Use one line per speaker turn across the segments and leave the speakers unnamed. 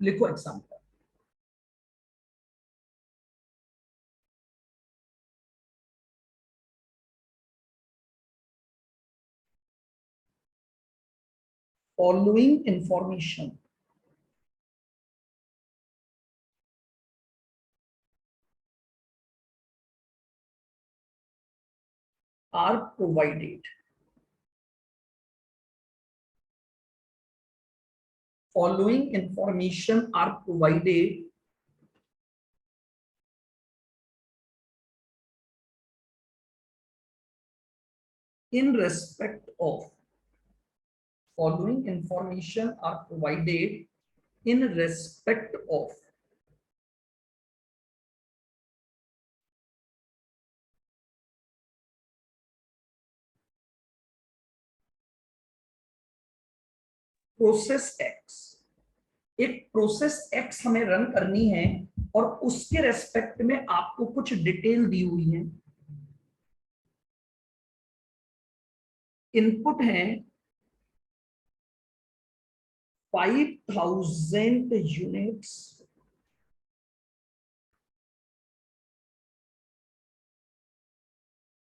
लिखो example. Following information are provided. Following information are provided in respect of. Following information are provided in respect of process x. एक process x हमें run करनी है और उसके respect में आपको कुछ डिटेल दी हुई है। इनपुट है 5000 यूनिट्स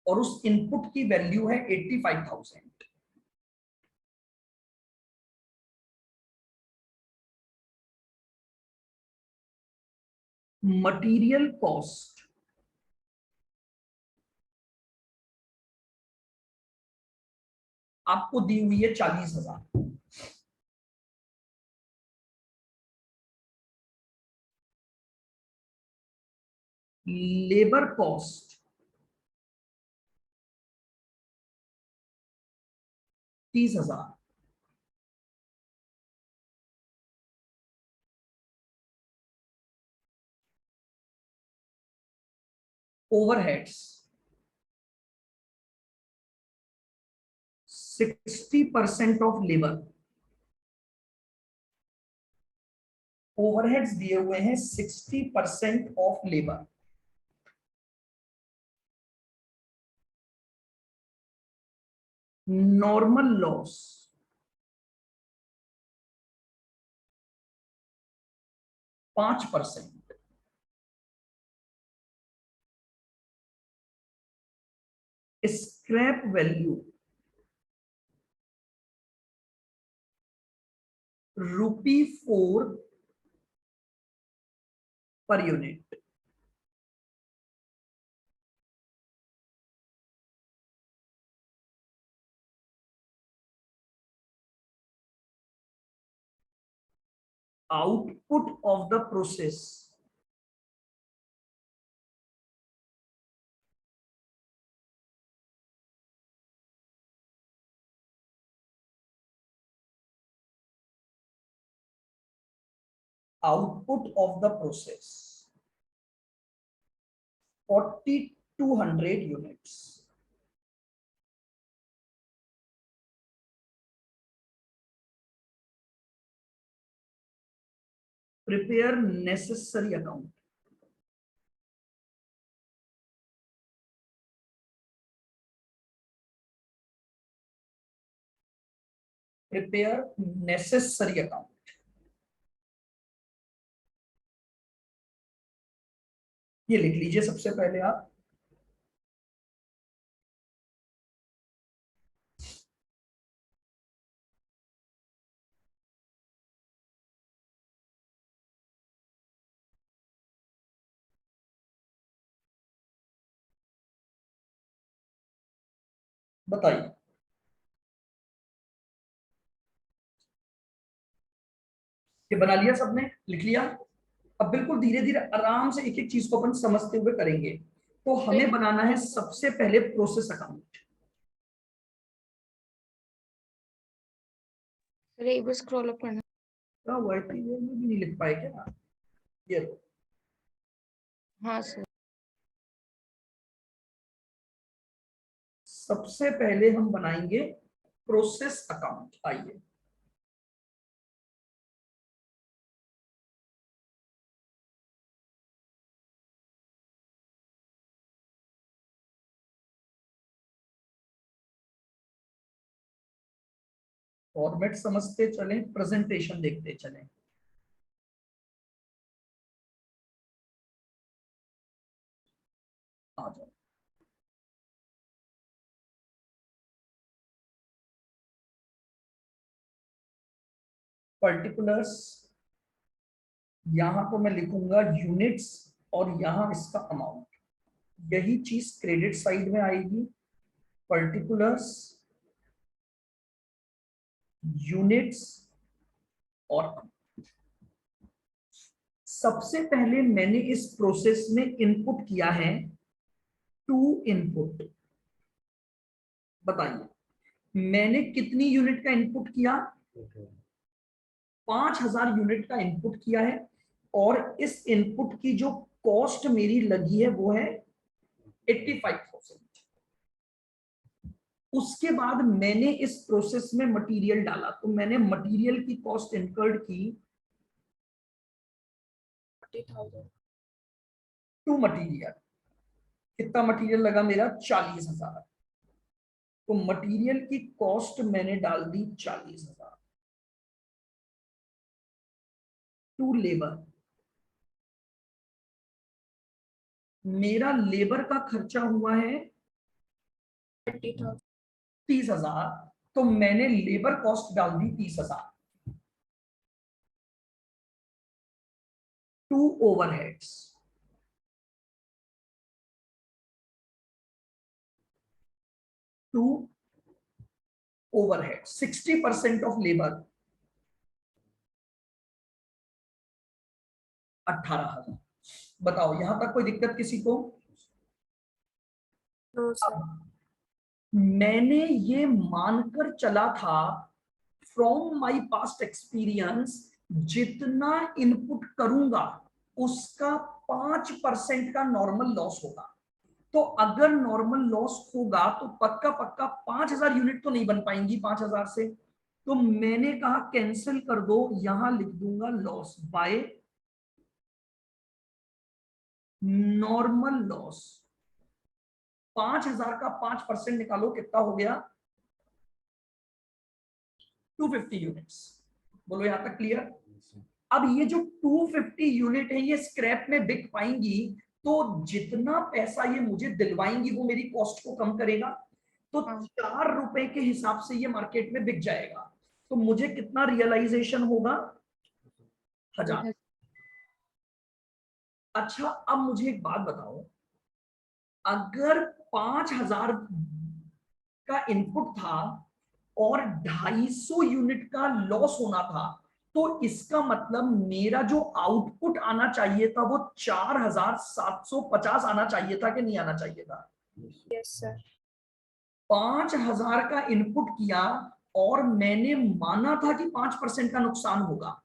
और उस इनपुट की वैल्यू है 85,000। मटीरियल कॉस्ट आपको दी हुई है 40,000। Labour cost 30,000। Overheads 60% of labour. Overheads दिए हुए हैं 60% of labour. Normal loss 5%। Scrap value ₹4 per unit. Output of the process output of the process 4200 units. Prepare necessary account. Prepare necessary account. ये लिख लीजिए सबसे पहले आप। बताइए। ये बना लिया सबने, लिख लिया। अब बिल्कुल धीरे धीरे आराम से एक एक चीज को अपन समझते हुए करेंगे। तो हमें बनाना है सबसे पहले प्रोसेस अकाउंट।
अरे एक बार स्क्रॉल अप करना।
क्या हुआ, इतनी देर में भी नहीं लिख पाए क्या? ये लो।
हाँ सर।
सबसे पहले हम बनाएंगे प्रोसेस अकाउंट। आइए, फॉर्मेट समझते चलें, प्रेजेंटेशन देखते चलें। आ जाओ। पर्टिकुलर्स, यहां तो मैं लिखूंगा यूनिट्स और यहां इसका अमाउंट, यही चीज क्रेडिट साइड में आएगी। पर्टिकुलर्स, यूनिट्स और सबसे पहले मैंने इस प्रोसेस में इनपुट किया है 2 इनपुट। बताइए मैंने कितनी यूनिट का इनपुट किया? 5000 यूनिट का इनपुट किया है, और इस इनपुट की जो कॉस्ट मेरी लगी है वो है 85,000। उसके बाद मैंने इस प्रोसेस में मटेरियल डाला, तो मैंने मटेरियल की कॉस्ट इनकर्ड की
40,000।
To material. कितना मटेरियल लगा मेरा? 40,000। तो मटेरियल की कॉस्ट मैंने डाल दी 40,000। टू लेबर, मेरा लेबर का खर्चा हुआ है
30,000।
30,000, तो मैंने लेबर कॉस्ट डाल दी 30,000। To overheads, to overhead 60% of labour 18,000। बताओ यहां तक कोई दिक्कत किसी को?
No sir.
मैंने ये मानकर चला था फ्रॉम माय पास्ट एक्सपीरियंस, जितना इनपुट करूंगा उसका 5% का नॉर्मल लॉस होगा। तो अगर नॉर्मल लॉस होगा तो पक्का पक्का 5,000 यूनिट तो नहीं बन पाएंगी 5,000 से। तो मैंने कहा कैंसिल कर दो, यहां लिख दूंगा लॉस बाय नॉर्मल लॉस। 5,000 का 5% निकालो, कितना हो गया? 250 यूनिट्स। बोलो यहां तक क्लियर? अब ये जो 250 यूनिट है ये स्क्रैप में बिक पाएंगी, तो जितना पैसा ये मुझे दिलवाएंगी वो मेरी कॉस्ट को कम करेगा। तो
हाँ।
4 रुपए के हिसाब से ये मार्केट में बिक जाएगा। तो मुझे कितना रियलाइजेशन होगा? 1,000। अच्छा अब मुझे एक बात बताओ, अगर 5,000 का इनपुट था और 250 यूनिट का लॉस होना था, तो इसका मतलब मेरा जो आउटपुट आना चाहिए था वो 4,750 आना चाहिए था कि नहीं आना चाहिए था?
Yes sir.
5,000 का इनपुट किया और मैंने माना था कि 5% का नुकसान होगा,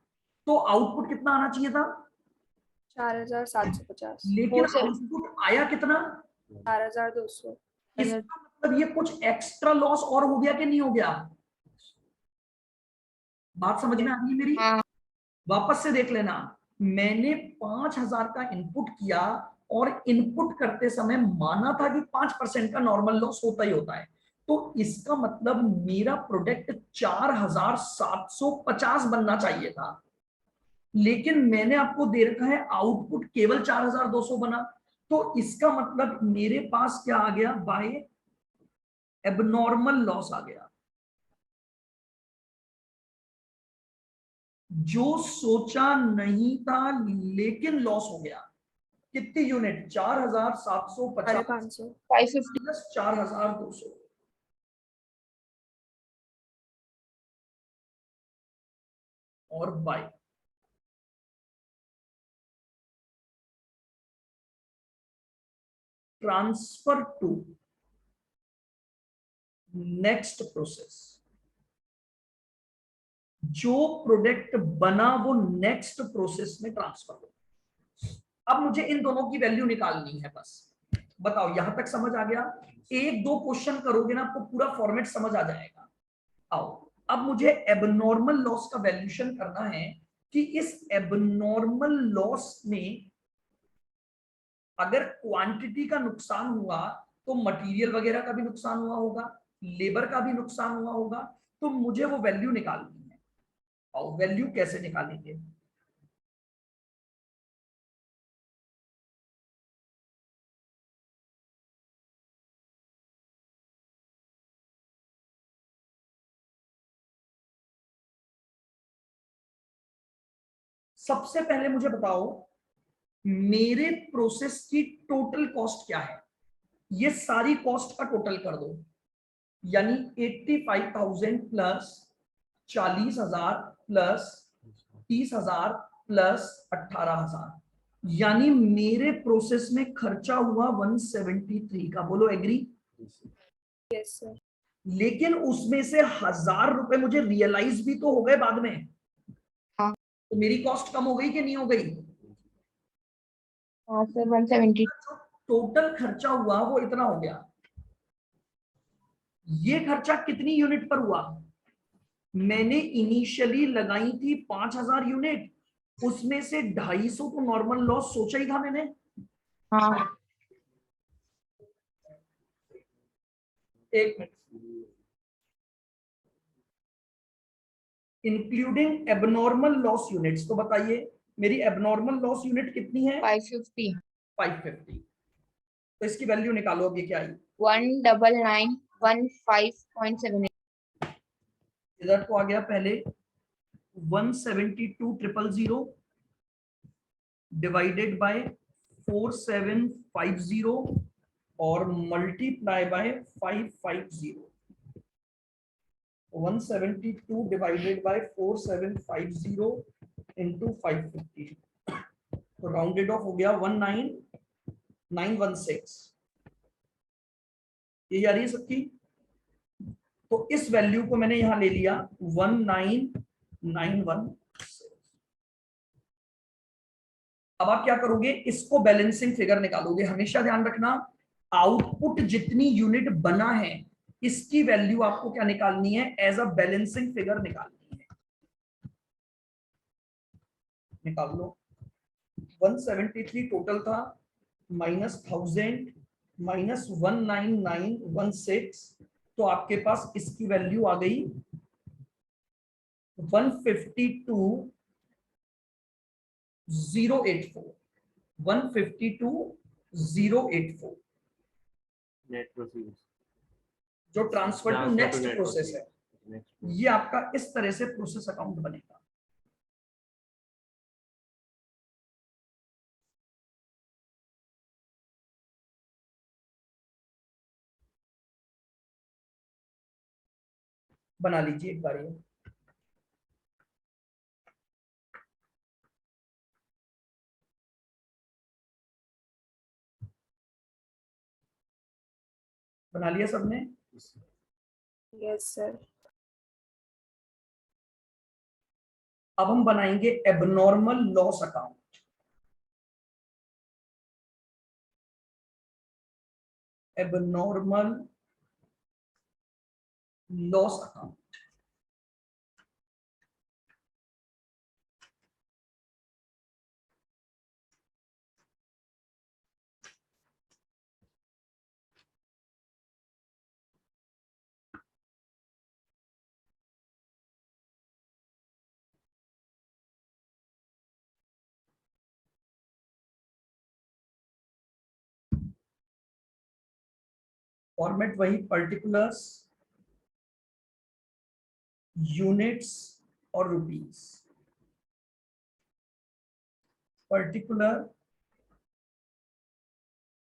तो आउटपुट कितना आना चाहिए था?
4,750।
लेकिन
वो से
आउटपुट आया कितना?
4,200।
इसका मतलब ये कुछ एक्स्ट्रा लॉस और हो गया कि नहीं हो गया? बात समझ में आ रही है मेरी?
हाँ।
वापस से देख लेना। मैंने 5,000 का इनपुट किया और इनपुट करते समय माना था कि 5% का नॉर्मल लॉस होता ही होता है। तो इसका मतलब मेरा प्रोडक्ट 4,750 बनना चाहिए था, लेकिन मैंने आपको दे रखा है आउटपुट केवल 4,200 बना। तो इसका मतलब मेरे पास क्या आ गया? बाय एबनॉर्मल लॉस आ गया। जो सोचा नहीं था लेकिन लॉस हो गया। कितनी यूनिट? 4,750
550। 550।
प्लस 4,200 और by transfer to next process. जो प्रोडक्ट बना वो नेक्स्ट प्रोसेस में ट्रांसफर हो। अब मुझे इन दोनों की वैल्यू निकालनी है बस। बताओ यहां तक समझ आ गया? एक दो क्वेश्चन करोगे ना आपको पूरा फॉर्मेट समझ आ जाएगा। आओ अब मुझे एबनॉर्मल लॉस का वैल्यूएशन करना है कि इस एबनॉर्मल लॉस में अगर क्वांटिटी का नुकसान हुआ तो मटेरियल वगैरह का भी नुकसान हुआ होगा, लेबर का भी नुकसान हुआ होगा। तो मुझे वो वैल्यू निकालनी है। और वैल्यू कैसे निकालेंगे? सबसे पहले मुझे बताओ मेरे प्रोसेस की टोटल कॉस्ट क्या है, ये सारी कॉस्ट का टोटल कर दो, यानी 85,000 प्लस 40,000 प्लस 30,000 प्लस 18,000, यानी मेरे प्रोसेस में खर्चा हुआ 173 का। बोलो एग्री।
Yes sir.
लेकिन उसमें से 1,000 रुपए मुझे रियलाइज भी तो हो गए बाद में।
हाँ।
तो मेरी कॉस्ट कम हो गई कि नहीं हो गई?
हाँ सर 170।
टोटल खर्चा हुआ वो इतना हो गया। ये खर्चा कितनी यूनिट पर हुआ? मैंने इनिशियली लगाई थी 5,000 यूनिट, उसमें से 250 तो नॉर्मल लॉस सोचा ही था मैंने।
हाँ।
एक minute, including abnormal loss units, तो बताइए मेरी एबनॉर्मल लॉस यूनिट कितनी है?
550।
550। तो इसकी वैल्यू निकालो, अब ये क्या आई?
19915.78।
इधर तो आ गया पहले 172,000 डिवाइडेड बाय 4750 और multiply by 550। 172 divided by 4750 into 550, तो राउंडेड ऑफ हो गया 19916। ये आ रही है सबकी। तो इस वैल्यू को मैंने यहां ले लिया 19916। अब आप क्या करोगे, इसको बैलेंसिंग फिगर निकालोगे। हमेशा ध्यान रखना आउटपुट जितनी यूनिट बना है इसकी वैल्यू आपको क्या निकालनी है, एज अ बैलेंसिंग फिगर निकालनी है। निकाल लो। 173 टोटल था, माइनस 1000 माइनस 19916, तो आपके पास इसकी वैल्यू आ गई 152,084। 152,084
नेट प्रोसीड
जो ट्रांसफर टू नेक्स्ट प्रोसेस है।
नेक्स्ट
ये आपका इस तरह से प्रोसेस अकाउंट बनेगा। बना लीजिए एक बार ये। बना लिया सबने?
Yes sir.
अब हम बनाएंगे abnormal loss account. Abnormal loss account. Format वही, पर्टिकुलर्स, यूनिट्स और रुपीस। पर्टिकुलर,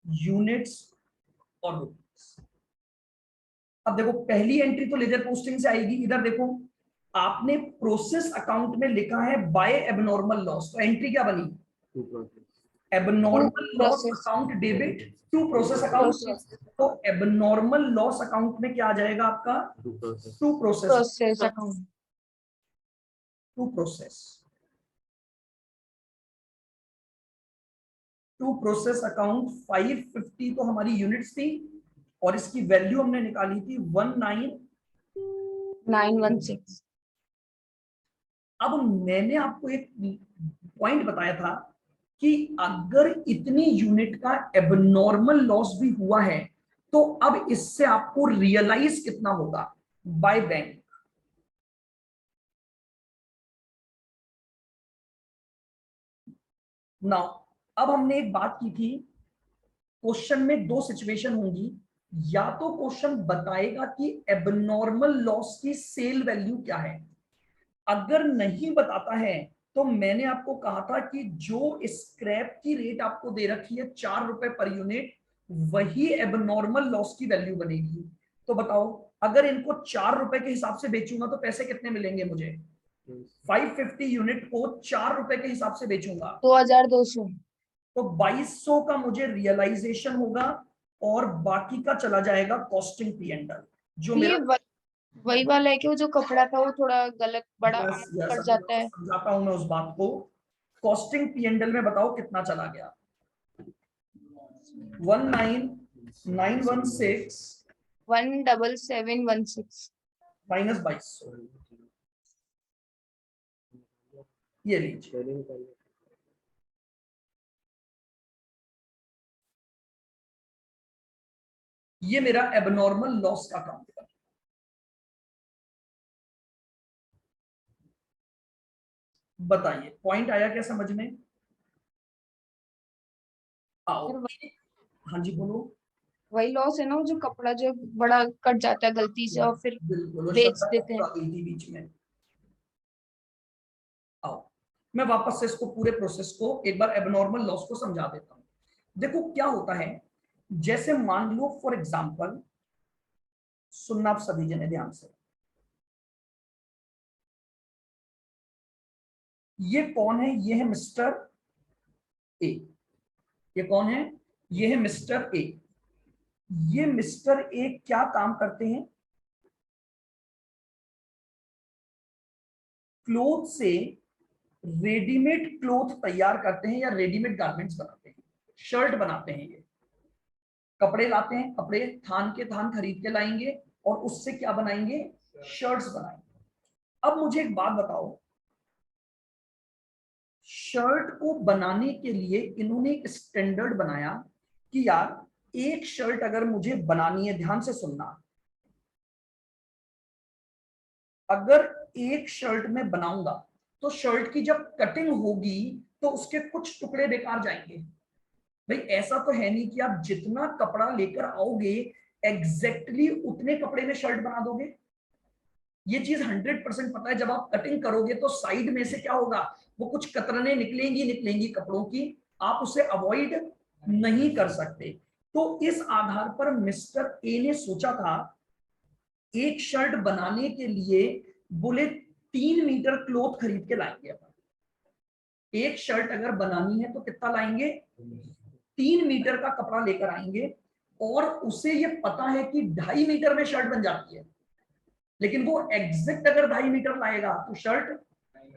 यूनिट्स और रुपीस। अब देखो पहली एंट्री तो लेजर पोस्टिंग से आएगी। इधर देखो आपने प्रोसेस अकाउंट में लिखा है बाय एबनॉर्मल लॉस, तो एंट्री क्या बनी? Abnormal loss
Process.
Account debit to process account.
Process.
तो एबनॉर्मल लॉस अकाउंट में क्या आ जाएगा आपका? To process.
Process account.
To process. To process account 550 तो हमारी यूनिट्स थी और इसकी वैल्यू हमने निकाली थी
916.
अब मैंने आपको एक पॉइंट बताया था कि अगर इतनी यूनिट का एबनॉर्मल लॉस भी हुआ है तो अब इससे आपको रियलाइज कितना होगा बाय बैंक। नाउ अब हमने एक बात की थी, क्वेश्चन में दो सिचुएशन होंगी। या तो क्वेश्चन बताएगा कि एबनॉर्मल लॉस की सेल वैल्यू क्या है, अगर नहीं बताता है तो मैंने आपको कहा था कि जो स्क्रैप की रेट आपको दे रखी है 4 रुपए पर यूनिट, वही एबनॉर्मल लॉस की वैल्यू बनेगी। तो बताओ, अगर इनको 4 रुपए के हिसाब से बेचूंगा तो पैसे कितने मिलेंगे मुझे? 550 यूनिट को 4 रुपए के हिसाब से बेचूंगा
2200।
तो 2200 का मुझे रियलाइजेशन होगा और बाकी का चला जाएगा कॉस्टिंग पी एंड एल, जो
ये
मेरा
वही वाला है कि वो जो कपड़ा था वो थोड़ा गलत बड़ा
यस यस
पड़
अभी
जाता
आपको
है।
समझाता हूं मैं उस बात को। कॉस्टिंग पी एंड एल में बताओ कितना चला गया? 19916
17716।
माइनस 2200, ये लीजिए। ये मेरा एबनॉर्मल लॉस का काउंट है। बताइए पॉइंट आया क्या समझ में? आओ।
सर
हाँ जी बोलो।
वही लॉस है ना, वो जो कपड़ा जो बड़ा कट जाता है गलती से और फिर
बिल्कुल, वो
बेच
शब्द
देते हैं।
आ गई थी बीच में। आओ, मैं वापस से इसको पूरे प्रोसेस को एक बार एबनॉर्मल लॉस को समझा देता हूं। देखो क्या होता है, जैसे मान लो फॉर एग्जांपल, सुनना आप सभी जने ध्यान से, ये कौन है? ये है मिस्टर ए। ये कौन है? ये है मिस्टर ए। ये मिस्टर ए क्या काम करते हैं? क्लोथ से रेडीमेड क्लोथ तैयार करते हैं या रेडीमेड गारमेंट्स बनाते हैं, शर्ट बनाते हैं। ये कपड़े लाते हैं, कपड़े थान के थान खरीद के लाएंगे और उससे क्या बनाएंगे? शर्ट्स बनाएंगे। अब मुझे एक बात बताओ, शर्ट को बनाने के लिए इन्होंने एक स्टैंडर्ड बनाया कि यार एक शर्ट अगर मुझे बनानी है, ध्यान से सुनना, अगर एक शर्ट में बनाऊंगा तो शर्ट की जब कटिंग होगी तो उसके कुछ टुकड़े बेकार जाएंगे। भाई ऐसा तो है नहीं कि आप जितना कपड़ा लेकर आओगे एग्जैक्टली उतने कपड़े में शर्ट बना दोगे। ये चीज 100% पता है, जब आप कटिंग करोगे तो साइड में से क्या होगा, वो कुछ कतरने निकलेंगी निकलेंगी कपड़ों की, आप उसे अवॉइड नहीं कर सकते। तो इस आधार पर मिस्टर ए ने सोचा था एक शर्ट बनाने के लिए, बोले 3 मीटर क्लोथ खरीद के लाएंगे अपन। एक शर्ट अगर बनानी है तो कितना लाएंगे? 3 मीटर का कपड़ा लेकर आएंगे और उसे ये पता है कि 2.5 मीटर में शर्ट बन जाती है, लेकिन वो एग्जैक्ट अगर 2.5 मीटर लाएगा तो शर्ट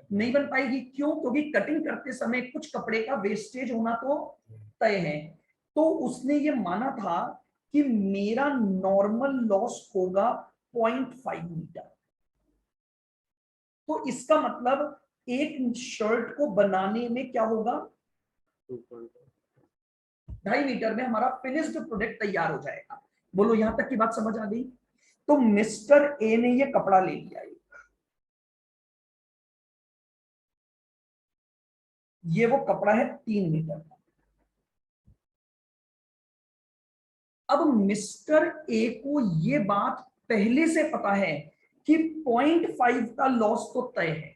नहीं बन पाएगी। क्यों? क्योंकि कटिंग करते समय कुछ कपड़े का वेस्टेज होना तो तय है। तो उसने ये माना था कि मेरा नॉर्मल लॉस होगा 0.5 मीटर। तो इसका मतलब एक शर्ट को बनाने में क्या होगा, 2.5 मीटर में हमारा फिनिश्ड प्रोडक्ट तैयार हो जाएगा। बोलो यहां तक की बात समझ आ गई? तो मिस्टर ए ने ये कपड़ा ले लिया, ये वो कपड़ा है 3 मीटर का। अब मिस्टर ए को ये बात पहले से पता है कि 0.5 का लॉस तो तय है।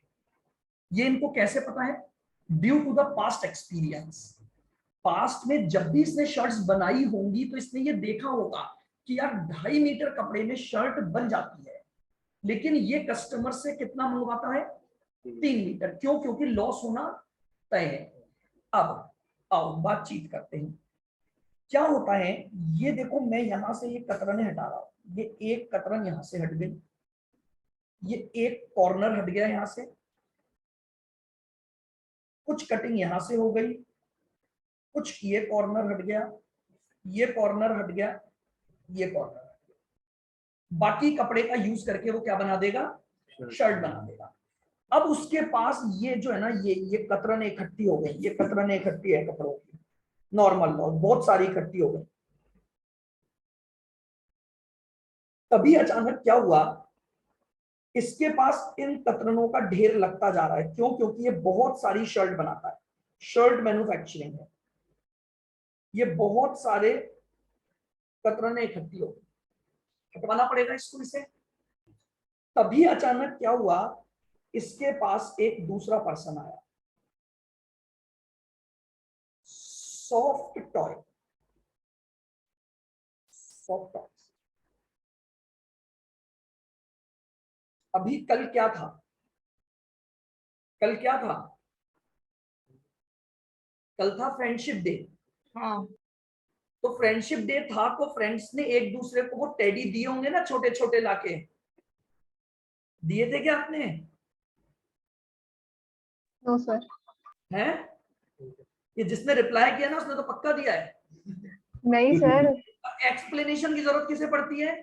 ये इनको कैसे पता है? Due to the past experience. Past में जब भी इसने शर्ट्स बनाई होंगी तो इसने ये देखा होगा कि यार 2.5 मीटर कपड़े में शर्ट बन जाती है, लेकिन ये कस्टमर से कितना मंगवाता है? 3 मीटर। क्यों? क्योंकि लॉस होना तय है। अब आओ बातचीत करते हैं। क्या होता है, ये देखो मैं यहां से ये कतरने हटा रहा हूं, ये एक कतरन यहां से हट गई, ये एक कॉर्नर हट गया यहां से, कुछ कटिंग यहां से हो गई, कुछ ये कॉर्नर हट गया, ये कॉर्नर हट गया, ये कॉर्नर हट गया। बाकी कपड़े का यूज करके वो क्या बना देगा? शर्ट बना देगा। अब उसके पास ये जो है ना, ये कतरन इकट्ठी हो गई, ये कतरन इकट्ठी है कपड़ों की, नॉर्मल बहुत सारी इकट्ठी हो गई। तभी अचानक क्या हुआ, इसके पास इन कतरनों का ढेर लगता जा रहा है। क्यों? क्योंकि ये बहुत सारी शर्ट बनाता है, शर्ट मैन्युफैक्चरिंग है, ये बहुत सारे कतरने इकट्ठी हो गई, हटवाना पड़ेगा इसको इसे। तभी अचानक क्या हुआ, इसके पास एक दूसरा पर्सन आया, सॉफ्ट टॉय, सॉफ्ट टॉय। अभी कल क्या था? कल क्या था? कल था फ्रेंडशिप डे।
हाँ
तो फ्रेंडशिप डे था तो फ्रेंड्स ने एक दूसरे को वो टेडी दिए होंगे ना, छोटे छोटे लाके। दिए थे क्या आपने?
No sir.
हैं? ये जिसने रिप्लाई किया ना उसने तो पक्का दिया है।
नहीं सर,
एक्सप्लेनेशन की जरूरत किसे पड़ती है?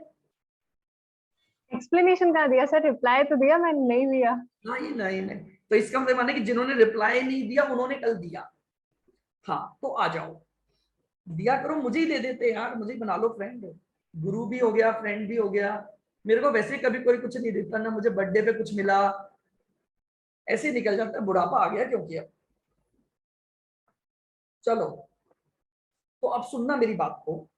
एक्सप्लेनेशन कहाँ दिया सर, रिप्लाई तो दिया, मैंने नहीं दिया।
नहीं नहीं नहीं, तो इसका मतलब माने कि जिन्होंने रिप्लाई नहीं दिया उन्होंने कल दिया। हाँ तो आ जाओ, दिया करो, मुझे ही दे देते यार, मुझे ही बना लो फ्रेंड। गुरु भी हो गया, फ्रेंड भी हो गया। मेरे को वैसे कभी कोई कुछ नहीं देता ना, मुझे बर्थडे पे कुछ मिला, ऐसे ही निकल जाता है। बुढ़ापा आ गया क्योंकि अब। चलो, तो अब सुनना मेरी बात को।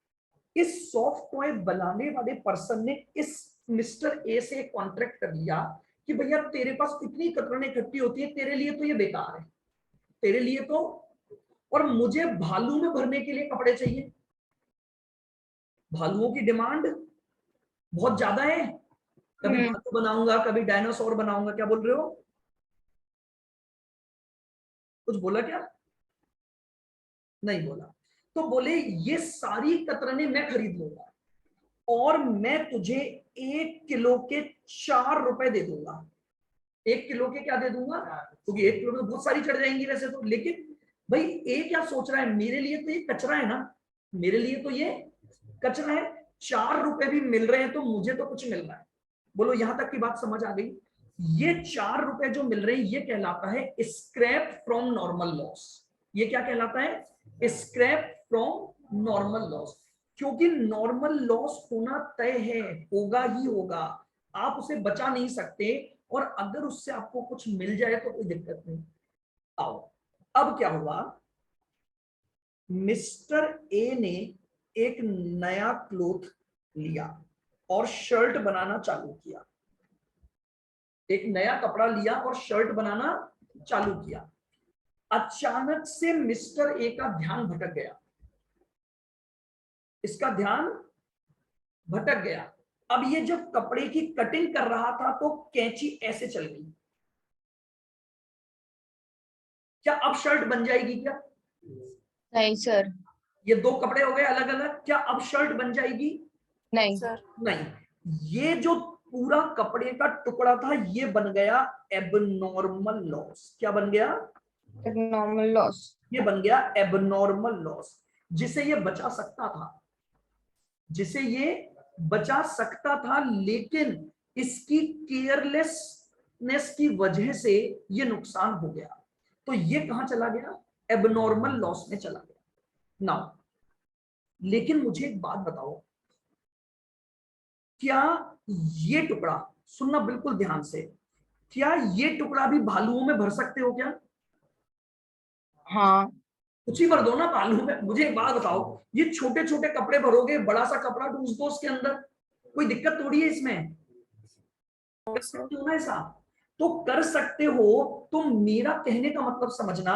इस सॉफ्ट टॉय बनाने वाले पर्सन ने इस मिस्टर ए से एक कॉन्ट्रैक्ट कर लिया कि भैया तेरे पास इतनी कतरने इकट्ठी होती है, तेरे लिए तो ये बेकार है, तेरे लिए तो, और मुझे भालू में भरने के लिए कपड़े चाहिए। भालुओं की डिमांड बहुत ज्यादा है। कभी भालू बनाऊंगा, कभी डायनासोर बनाऊंगा। क्या बोल रहे हो? कुछ बोला क्या? नहीं बोला। तो बोले ये सारी कतरने मैं खरीद लूंगा और मैं तुझे 1 किलो के 4 रुपए दे दूंगा। 1 किलो के क्या दे दूंगा? क्योंकि 1 किलो में बहुत सारी चढ़ जाएंगी वैसे तो, लेकिन भाई ए क्या सोच रहा है, मेरे लिए तो ये कचरा है ना, मेरे लिए तो ये कचरा है। 4 रुपए भी मिल रहे हैं तो मुझे तो कुछ मिल रहा है। बोलो यहां तक की बात समझ आ गई? ये 4 रुपए जो मिल रहे हैं ये कहलाता है स्क्रैप फ्रॉम नॉर्मल लॉस। ये क्या कहलाता है? Scrap from normal loss. क्योंकि नॉर्मल लॉस होना तय है, होगा ही होगा, आप उसे बचा नहीं सकते। और अगर उससे आपको कुछ मिल जाए तो कोई दिक्कत नहीं। आओ, अब क्या हुआ? मिस्टर ए ने एक नया क्लोथ लिया और शर्ट बनाना चालू किया। एक नया कपड़ा लिया और शर्ट बनाना चालू किया। अचानक से मिस्टर ए का ध्यान भटक गया। इसका ध्यान भटक गया। अब ये जब कपड़े की कटिंग कर रहा था तो कैंची ऐसे चल गई। क्या अब शर्ट बन जाएगी क्या?
नहीं सर।
ये 2 कपड़े हो गए अलग अलग, क्या अब शर्ट बन जाएगी?
नहीं सर।
नहीं। ये जो पूरा कपड़े का टुकड़ा था ये बन गया एबनॉर्मल लॉस। क्या बन गया?
Normal loss.
ये बन गया एबनॉर्मल लॉस, जिसे ये बचा सकता था, जिसे ये बचा सकता था, लेकिन इसकी केयरलेसनेस की वजह से ये नुकसान हो गया। तो ये कहां चला गया? एबनॉर्मल लॉस में चला गया। नाउ लेकिन मुझे एक बात बताओ, क्या ये टुकड़ा, सुनना बिल्कुल ध्यान से, क्या ये टुकड़ा भी भालुओं में भर सकते हो क्या?
हाँ
कुछ ही भर दो ना भालू में। मुझे एक बात बताओ, ये छोटे छोटे कपड़े भरोगे, बड़ा सा कपड़ा ढूंढ दो उसके अंदर, कोई दिक्कत थोड़ी है इसमें। कर सकते हो ना ऐसा? तो कर सकते हो। तो मेरा कहने का मतलब समझना,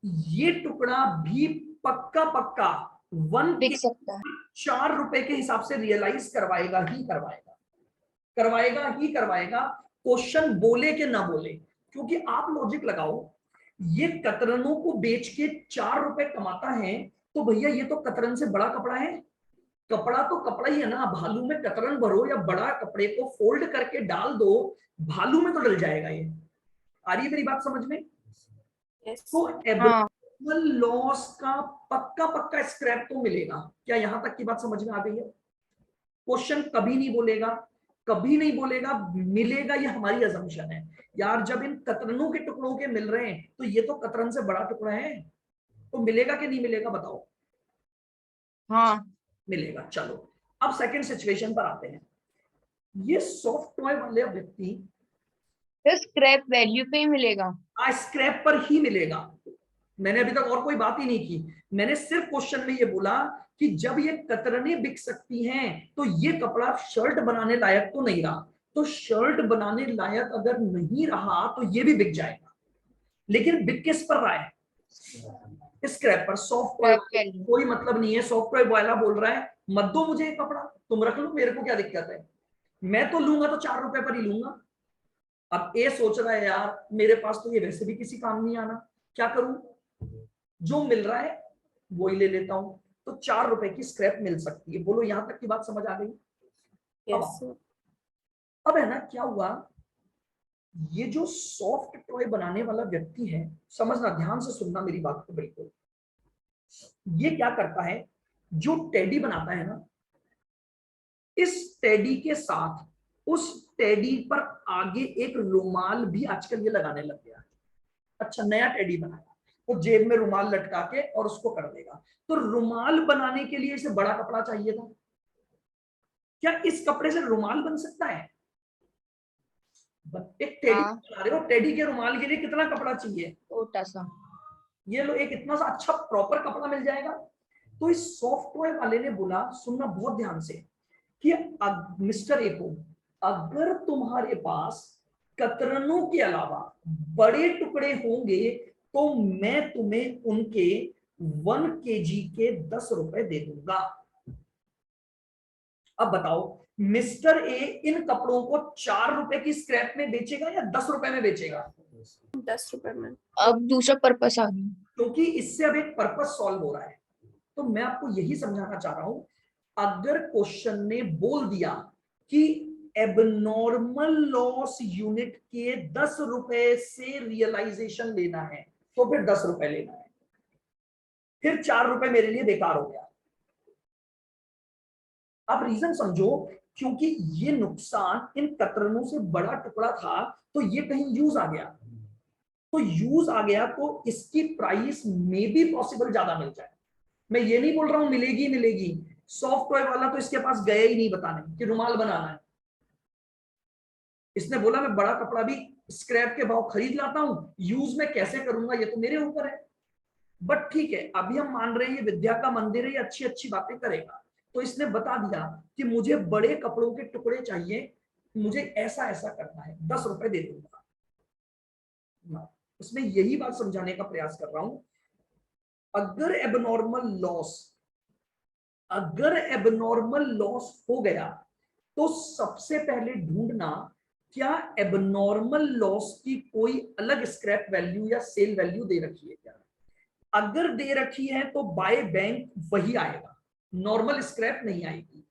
ये टुकड़ा भी पक्का पक्का 1
बिक
के
सकता है।
4 रुपए के हिसाब से रियलाइज करवाएगा ही करवाएगा, करवाएगा ही करवाएगा। क्वेश्चन बोले कि ना बोले, क्योंकि आप लॉजिक लगाओ, ये कतरनों को बेच के 4 रुपए कमाता है, तो भैया ये तो कतरन से बड़ा कपड़ा है। कपड़ा तो कपड़ा ही है ना, भालू में कतरन भरो या बड़ा कपड़े को फोल्ड करके डाल दो, भालू में तो डल जाएगा ये। आ रही है मेरी बात समझ में? तो
हाँ
एबनॉर्मल लॉस का पक्का पक्का स्क्रैप तो मिलेगा। क्या यहां तक की बात समझ में आ गई है? क्वेश्चन कभी नहीं बोलेगा, कभी नहीं बोलेगा मिलेगा, ये हमारी अजम्पशन है यार। जब इन कतरनों के टुकड़ों के मिल रहे हैं तो ये तो कतरन से बड़ा टुकड़ा है, तो मिलेगा कि नहीं मिलेगा बताओ?
हाँ।
मिलेगा। चलो, अब सेकंड सिचुएशन पर आते हैं। ये सॉफ्ट टॉय वाले व्यक्ति
तो स्क्रैप वैल्यू पे ही मिलेगा।
स्क्रैप पर ही मिलेगा। मैंने अभी तक और कोई बात ही नहीं की, मैंने सिर्फ क्वेश्चन में ये बोला कि जब ये कतरने बिक सकती हैं तो ये कपड़ा शर्ट बनाने लायक तो नहीं रहा, तो शर्ट बनाने लायक अगर नहीं रहा तो ये भी बिक जाएगा। लेकिन बिक किस पर रहा है? स्क्रैप पर। Soft
value.
कोई मतलब नहीं है, सॉफ्टवेयर वाला बोल रहा है मत दो मुझे ये कपड़ा, तुम रख लो, मेरे को क्या दिक्कत है, मैं तो लूंगा तो 4 रुपए पर ही लूंगा। अब ये सोच रहा है यार मेरे पास तो ये वैसे भी किसी काम नहीं आना, क्या करूं, जो मिल रहा है वो ही ले लेता हूं। तो 4 रुपए की स्क्रैप मिल सकती है। बोलो यहां तक की बात समझ आ गई?
यस।
अब है ना क्या हुआ, ये जो सॉफ्ट टॉय बनाने वाला व्यक्ति है, समझना, ध्यान से सुनना मेरी बात को बिल्कुल, ये क्या करता है, जो टेडी बनाता है ना, इस टेडी के साथ उस टेडी पर आगे एक रुमाल भी आजकल ये लगाने लग गया है। अच्छा नया टेडी बनाया, वो जेब में रुमाल लटका के और उसको कर देगा। तो रुमाल बनाने के लिए इसे बड़ा कपड़ा चाहिए था, क्या इस कपड़े से रुमाल बन सकता है? एक टेडी
हाँ,
बना रहे हो, टेडी के रुमाल के लिए कितना कपड़ा चाहिए?
छोटा सा।
ये लो एक इतना सा अच्छा प्रॉपर कपड़ा मिल जाएगा। तो इस सॉफ्टवेयर वाले ने बोला, सुनना बहुत ध्यान से, कि मिस्टर एको, अगर तुम्हारे पास कतरनों के अलावा बड़े टुकड़े होंगे तो मैं तुम्हें उनके 1 केजी के 10 रुपए दे दूंगा। अब बताओ मिस्टर ए इन कपड़ों को 4 रुपए की स्क्रैप में बेचेगा या 10 रुपए में बेचेगा?
10 रुपए में। अब दूसरा पर्पस आ गया।
क्योंकि इससे अब एक पर्पस सॉल्व हो रहा है। तो मैं आपको यही समझाना चाह रहा हूं, अगर क्वेश्चन ने बोल दिया कि एबनॉर्मल लॉस यूनिट के 10 रुपए से रियलाइजेशन लेना है, तो फिर 10 रुपए लेना है, फिर 4 रुपए मेरे लिए बेकार हो गया। आप रीजन समझो, क्योंकि ये नुकसान इन कतरनों से बड़ा टुकड़ा था, तो ये कहीं यूज आ गया, तो यूज आ गया तो इसकी प्राइस में भी पॉसिबल ज्यादा मिल जाए। मैं ये नहीं बोल रहा हूं मिलेगी मिलेगी, सॉफ्टवेयर वाला तो इसके पास गया ही नहीं बताने कि रुमाल बनाना है। इसने बोला मैं बड़ा कपड़ा भी स्क्रैप के भाव खरीद लाता हूं, यूज में कैसे करूंगा ये तो मेरे ऊपर है। बट ठीक है, अभी हम मान रहे हैं ये विद्या का मंदिर है, ये अच्छी अच्छी बातें करेगा। तो इसने बता दिया कि मुझे बड़े कपड़ों के टुकड़े चाहिए, मुझे ऐसा ऐसा करना है, 10 रुपए दे दूंगा। इसमें यही बात समझाने का प्रयास कर रहा हूं, अगर एबनॉर्मल लॉस हो गया तो सबसे पहले ढूंढना क्या एबनॉर्मल लॉस की कोई अलग स्क्रैप वैल्यू या सेल वैल्यू दे रखी है क्या। अगर दे रखी है तो बाय बैंक वही आएगा, नॉर्मल स्क्रैप नहीं आएगी।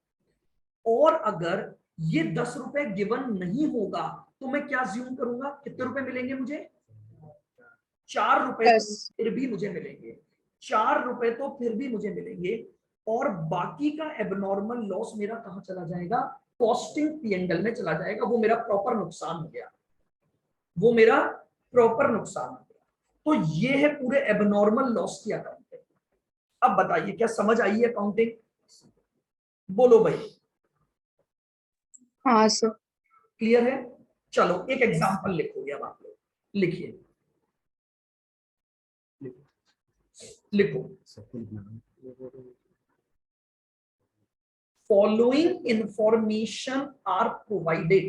और अगर ये 10 रुपए गिवन नहीं होगा तो मैं क्या ज्यूम करूंगा, कितने रुपए मिलेंगे मुझे? 4 रुपए तो
10।
फिर भी मुझे मिलेंगे, 4 रुपए तो फिर भी मुझे मिलेंगे। और बाकी का एबनॉर्मल लॉस मेरा कहां चला जाएगा, कॉस्टिंग पी&एल में चला जाएगा। वो मेरा प्रॉपर नुकसान हो गया, वो मेरा प्रॉपर नुकसान हो गया। तो ये है पूरे एबनॉर्मल लॉस की अकाउंटिंग। अब बताइए क्या समझ आई है अकाउंटिंग? बोलो भाई,
हाँ सर।
क्लियर है? चलो एक एग्जांपल लिखोगे अब आप लोग, लिखिए, लिखो, following information are provided.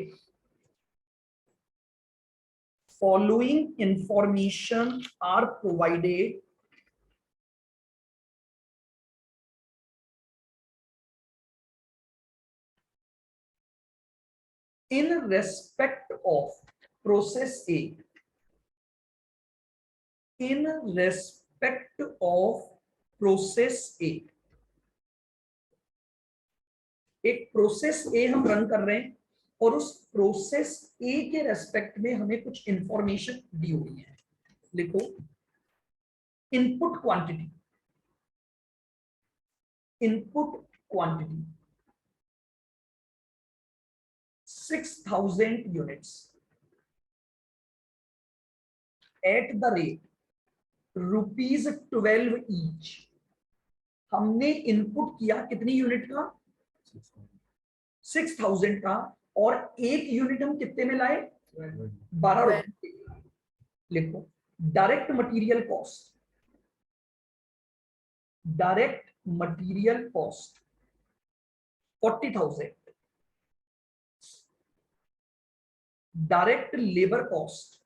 Following information are provided in respect of process A. In respect of process A. एक प्रोसेस ए हम रन कर रहे हैं और उस प्रोसेस ए के रेस्पेक्ट में हमें कुछ इंफॉर्मेशन दी हुई है। लिखो, input quantity, input quantity 6000 units at the rate ₹12 each. हमने इनपुट किया कितनी यूनिट का, 6000 का, और एक यूनिट हम कितने में लाए, 12 रुपए। लिखो, direct material cost, direct material cost 40,000, direct labour cost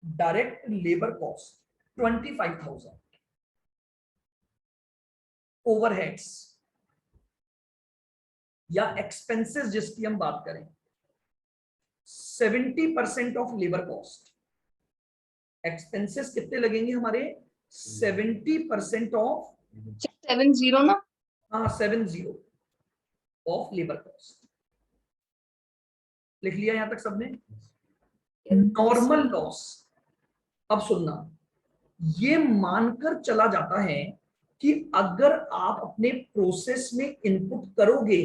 direct labour cost 25,000, overheads या एक्सपेंसेस जिसकी हम बात करें 70% ऑफ लेबर कॉस्ट, एक्सपेंसेस कितने लगेंगे हमारे 70% ऑफ
70 ना।
हाँ 70 ऑफ लेबर कॉस्ट। लिख लिया यहां तक सबने? नॉर्मल लॉस, अब सुनना, ये मानकर चला जाता है कि अगर आप अपने प्रोसेस में इनपुट करोगे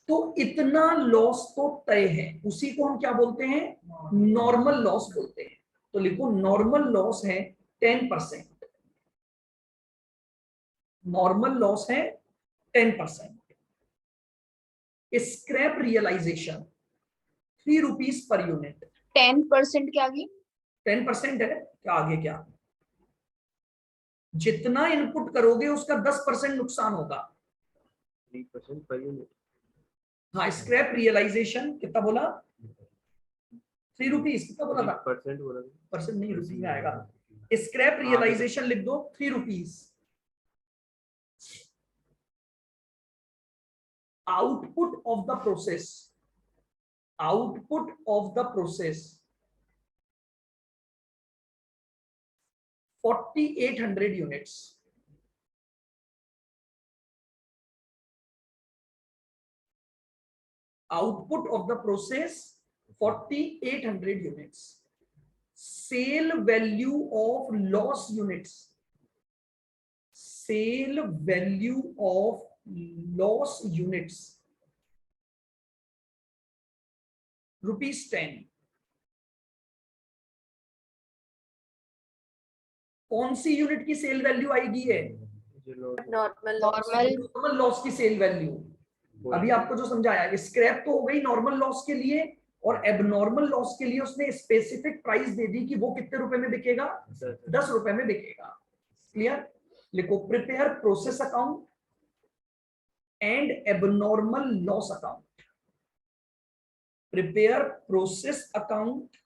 तो इतना लॉस तो तय है, उसी को हम क्या बोलते हैं? नॉर्मल लॉस बोलते हैं। तो लिखो नॉर्मल लॉस है 10%, नॉर्मल लॉस है 10%। स्क्रैप रियलाइजेशन 3 रुपीज पर यूनिट।
10% क्या आगे?
10% है क्या आगे? क्या जितना इनपुट करोगे उसका 10% नुकसान होगा।
3% पर यूनिट।
हाँ, स्क्रैप रियलाइजेशन कितना बोला? 3 रुपीज कितना बोला था?
परसेंट बोला था।
परसेंट नहीं, रुपीज में आएगा। स्क्रैप रियलाइजेशन लिख दो 3 rupees. Output of the process, output of the process 4800 units. Output of the process 4800 units. Sale value of loss units, sale value of loss units ₹10। कौन सी यूनिट की सेल वैल्यू आएगी? है
normal.
Normal loss की sale value. अभी आपको जो समझाया, स्क्रैप तो हो गई नॉर्मल लॉस के लिए, और एबनॉर्मल लॉस के लिए उसने स्पेसिफिक प्राइस दे दी कि वो कितने रुपए में बिकेगा? 10 रुपए में बिकेगा। क्लियर? लिखो prepare process account and abnormal loss account. Prepare process account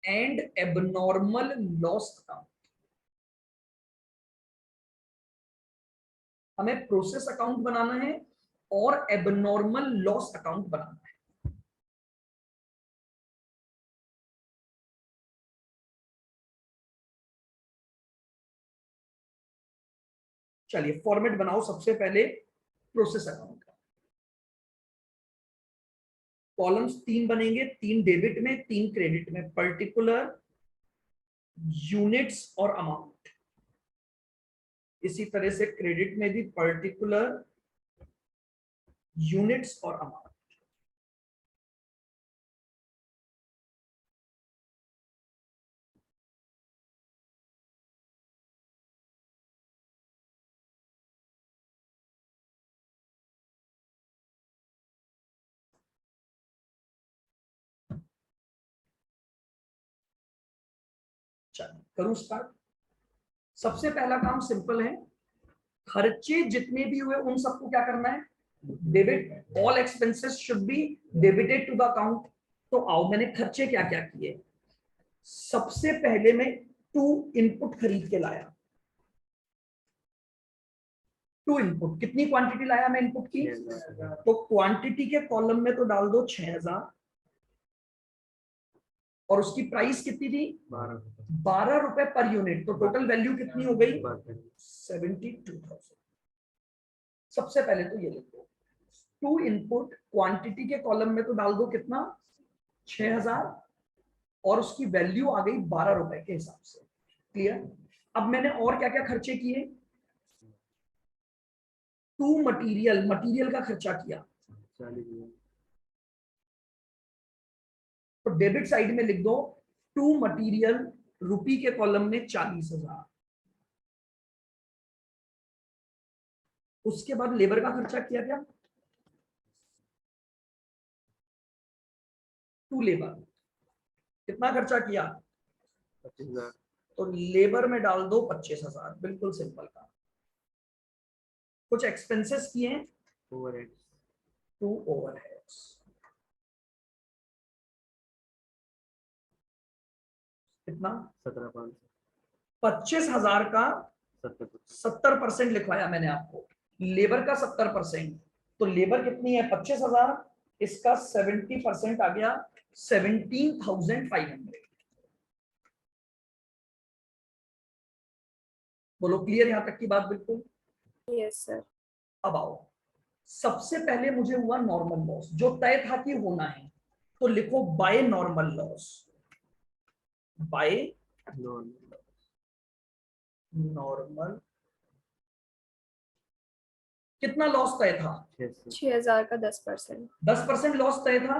and abnormal loss account. हमें प्रोसेस अकाउंट बनाना है और एबनॉर्मल लॉस अकाउंट बनाना है। चलिए फॉर्मेट बनाओ सबसे पहले प्रोसेस अकाउंट का। कॉलम्स 3 बनेंगे, 3 डेबिट में 3 क्रेडिट में, पर्टिकुलर, यूनिट्स और अमाउंट। इसी तरह से क्रेडिट में भी पर्टिकुलर, यूनिट्स और अमाउंट। चलिए करूं स्टार्ट। सबसे पहला काम सिंपल है, खर्चे जितने भी हुए उन सबको क्या करना है? Debit. All expenses should be debited to the account. तो आओ, मैंने खर्चे क्या क्या किए। सबसे पहले मैं 2 इनपुट खरीद के लाया। 2 इनपुट, कितनी क्वांटिटी लाया मैं इनपुट की? तो क्वांटिटी के कॉलम में तो डाल दो 6000, और उसकी प्राइस कितनी थी? 12 रुपए पर यूनिट। तो टोटल वैल्यू कितनी हो गई? 72,000। सबसे पहले तो ये लिखो, 2 इनपुट, क्वांटिटी के कॉलम में तो डाल दो कितना? 6000, और उसकी वैल्यू आ गई 12 रुपए के हिसाब से। क्लियर? अब मैंने और क्या क्या खर्चे किए? 2 मटीरियल, मटीरियल का खर्चा किया। तो डेबिट साइड में लिख दो 2 मटीरियल, रुपी के कॉलम में 40,000। उसके बाद लेबर का खर्चा किया क्या? 2 लेबर, कितना खर्चा किया?
25,000।
तो लेबर में डाल दो 25,000। बिल्कुल सिंपल काम। कुछ एक्सपेंसेस किए,
ओवरहेड्स।
2 ओवरहेड्स, कितना?
17,500
25,000 का
70%।
70% लिखवाया मैंने आपको, लेबर का 70%, तो लेबर कितनी है? 25,000, इसका 70% आ गया 17,500। बोलो क्लियर यहां तक की बात? बिल्कुल।
Yes sir.
अब आओ, सबसे पहले मुझे हुआ नॉर्मल लॉस, जो तय था कि होना है, तो लिखो by normal loss, by normal. कितना लॉस तय था?
6,000 का 10%।
10% लॉस तय था,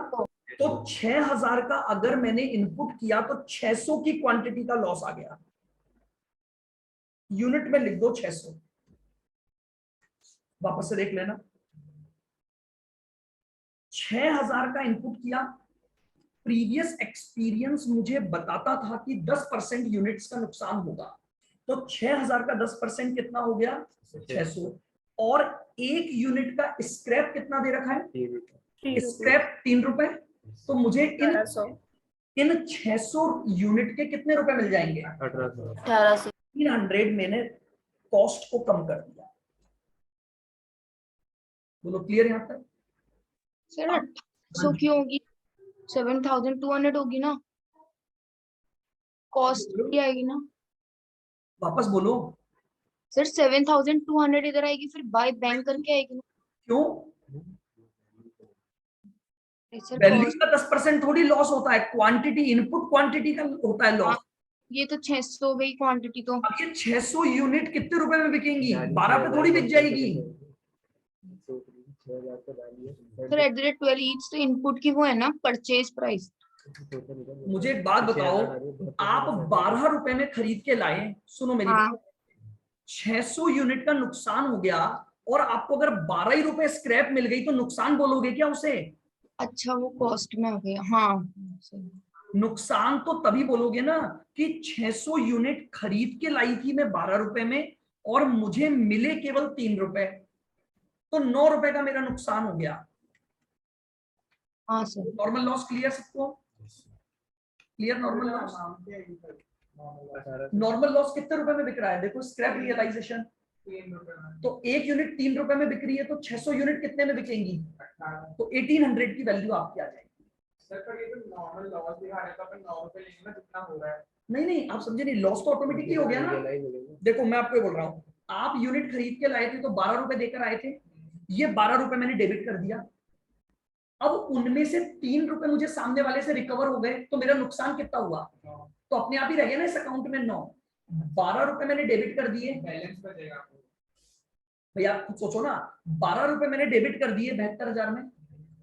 तो 6,000 का अगर मैंने इनपुट किया तो 600 की क्वांटिटी का लॉस आ गया। यूनिट में लिख दो 600, वापस से देख लेना। 6,000 का इनपुट किया, प्रीवियस एक्सपीरियंस मुझे बताता था कि 10% यूनिट्स का नुकसान होगा, तो 6,000 का 10% कितना हो गया? 600। और एक यूनिट का स्क्रैप कितना दे रखा है?
3
स्क्रैप 3 रुपए। तो मुझे इन
1800।
600 यूनिट के कितने रुपए मिल जाएंगे?
1800।
300 मैंने कॉस्ट को कम कर दिया। बोलो क्लियर यहां तक?
सर 800 की होगी, 7,200 होगी ना, कॉस्ट भी आएगी ना
वापस बोलो।
सर। 7,200 इधर आएगी, फिर बाय बैंक करके आएगी ना।
क्यों?
Sir
value
cost.
का 10% थोड़ी लॉस होता है, क्वांटिटी, इनपुट क्वांटिटी का होता है लॉस।
ये तो 600 हो गई क्वांटिटी तो।
अब ये 600 यूनिट कितने रुपए में बिकेंगी? 12 पे थोड़ी बिक जाएगी।
Sir at the rate 12 each, तो इनपुट की वो है ना परचेज प्राइस।
मुझे एक बात बताओ, आप 12 रुपए में खरीद के लाए, सुनो मेरी
हाँ।
बात, 600 यूनिट का नुकसान हो गया, और आपको अगर 12 ही रुपए स्क्रैप मिल गई तो नुकसान बोलोगे क्या उसे?
अच्छा वो कॉस्ट में आ गया, हाँ।
नुकसान तो तभी बोलोगे ना कि 600 यूनिट खरीद के लाई थी मैं 12 रुपए में, और मुझे मिले केवल 3 रुपए, तो 9 रुपए का मेरा नुकसान हो गया।
हाँ सर।
नॉर्मल लॉस क्लियर सबको? Clear normal loss? Normal loss कितने रुपए में बिक रहा है? देखो स्क्रैप रियलाइजेशन, तो एक यूनिट 3 रुपए में बिक रही है, तो 600 यूनिट कितने में बिकेंगी? तो 1800 की वैल्यू आपकी आ जाएगी।
सर पर ये तो नॉर्मल लॉस दिखा रहा है, तो अपन 9 रुपए लेंगे ना जितना हो रहा है।
नहीं नहीं, आप समझे नहीं, लॉस तो ऑटोमेटिकली हो गया ना। देखो मैं आपको ये बोल रहा हूँ, आप यूनिट खरीद के लाए थे तो 12 रुपए देकर आए थे, ये 12 रुपए मैंने डेबिट कर दिया। अब उनमें से 3 रुपए मुझे सामने वाले से रिकवर हो गए, तो मेरा नुकसान कितना हुआ? तो अपने आप ही रह गया ना इस अकाउंट में 9। 12 रुपए मैंने डेबिट कर दिए,
बैलेंस बचेगा आपको।
भैया आप खुद सोचो ना, 12 रुपए मैंने डेबिट कर दिए 72,000 में।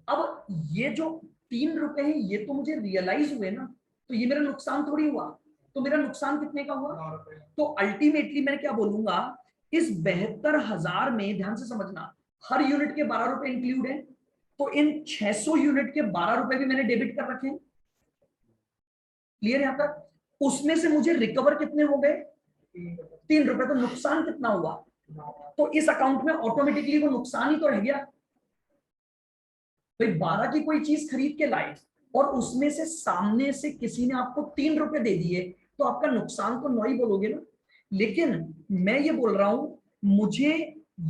अब ये जो 3 रुपए हैं ये तो मुझे रियलाइज हुए ना, तो ये मेरा नुकसान थोड़ी हुआ, तो मेरा नुकसान कितने का हुआ?
9 रुपए।
तो अल्टीमेटली मैं क्या बोलूंगा, इस 72,000 में ध्यान से समझना, हर यूनिट के 12 रुपए इंक्लूड है, तो इन 600 यूनिट के 12 रुपए भी मैंने डेबिट कर रखे हैं। क्लियर यहां तक? उसमें से मुझे रिकवर कितने हो गए? 3 रुपए। तो नुकसान कितना हुआ? तो इस अकाउंट में ऑटोमेटिकली वो नुकसान ही तो रह गया। भाई 12 की कोई चीज खरीद के लाए और उसमें से सामने से किसी ने आपको 3 रुपए दे दिए, तो आपका नुकसान तो 9 ही बोलोगे ना। लेकिन मैं ये बोल रहा हूं, मुझे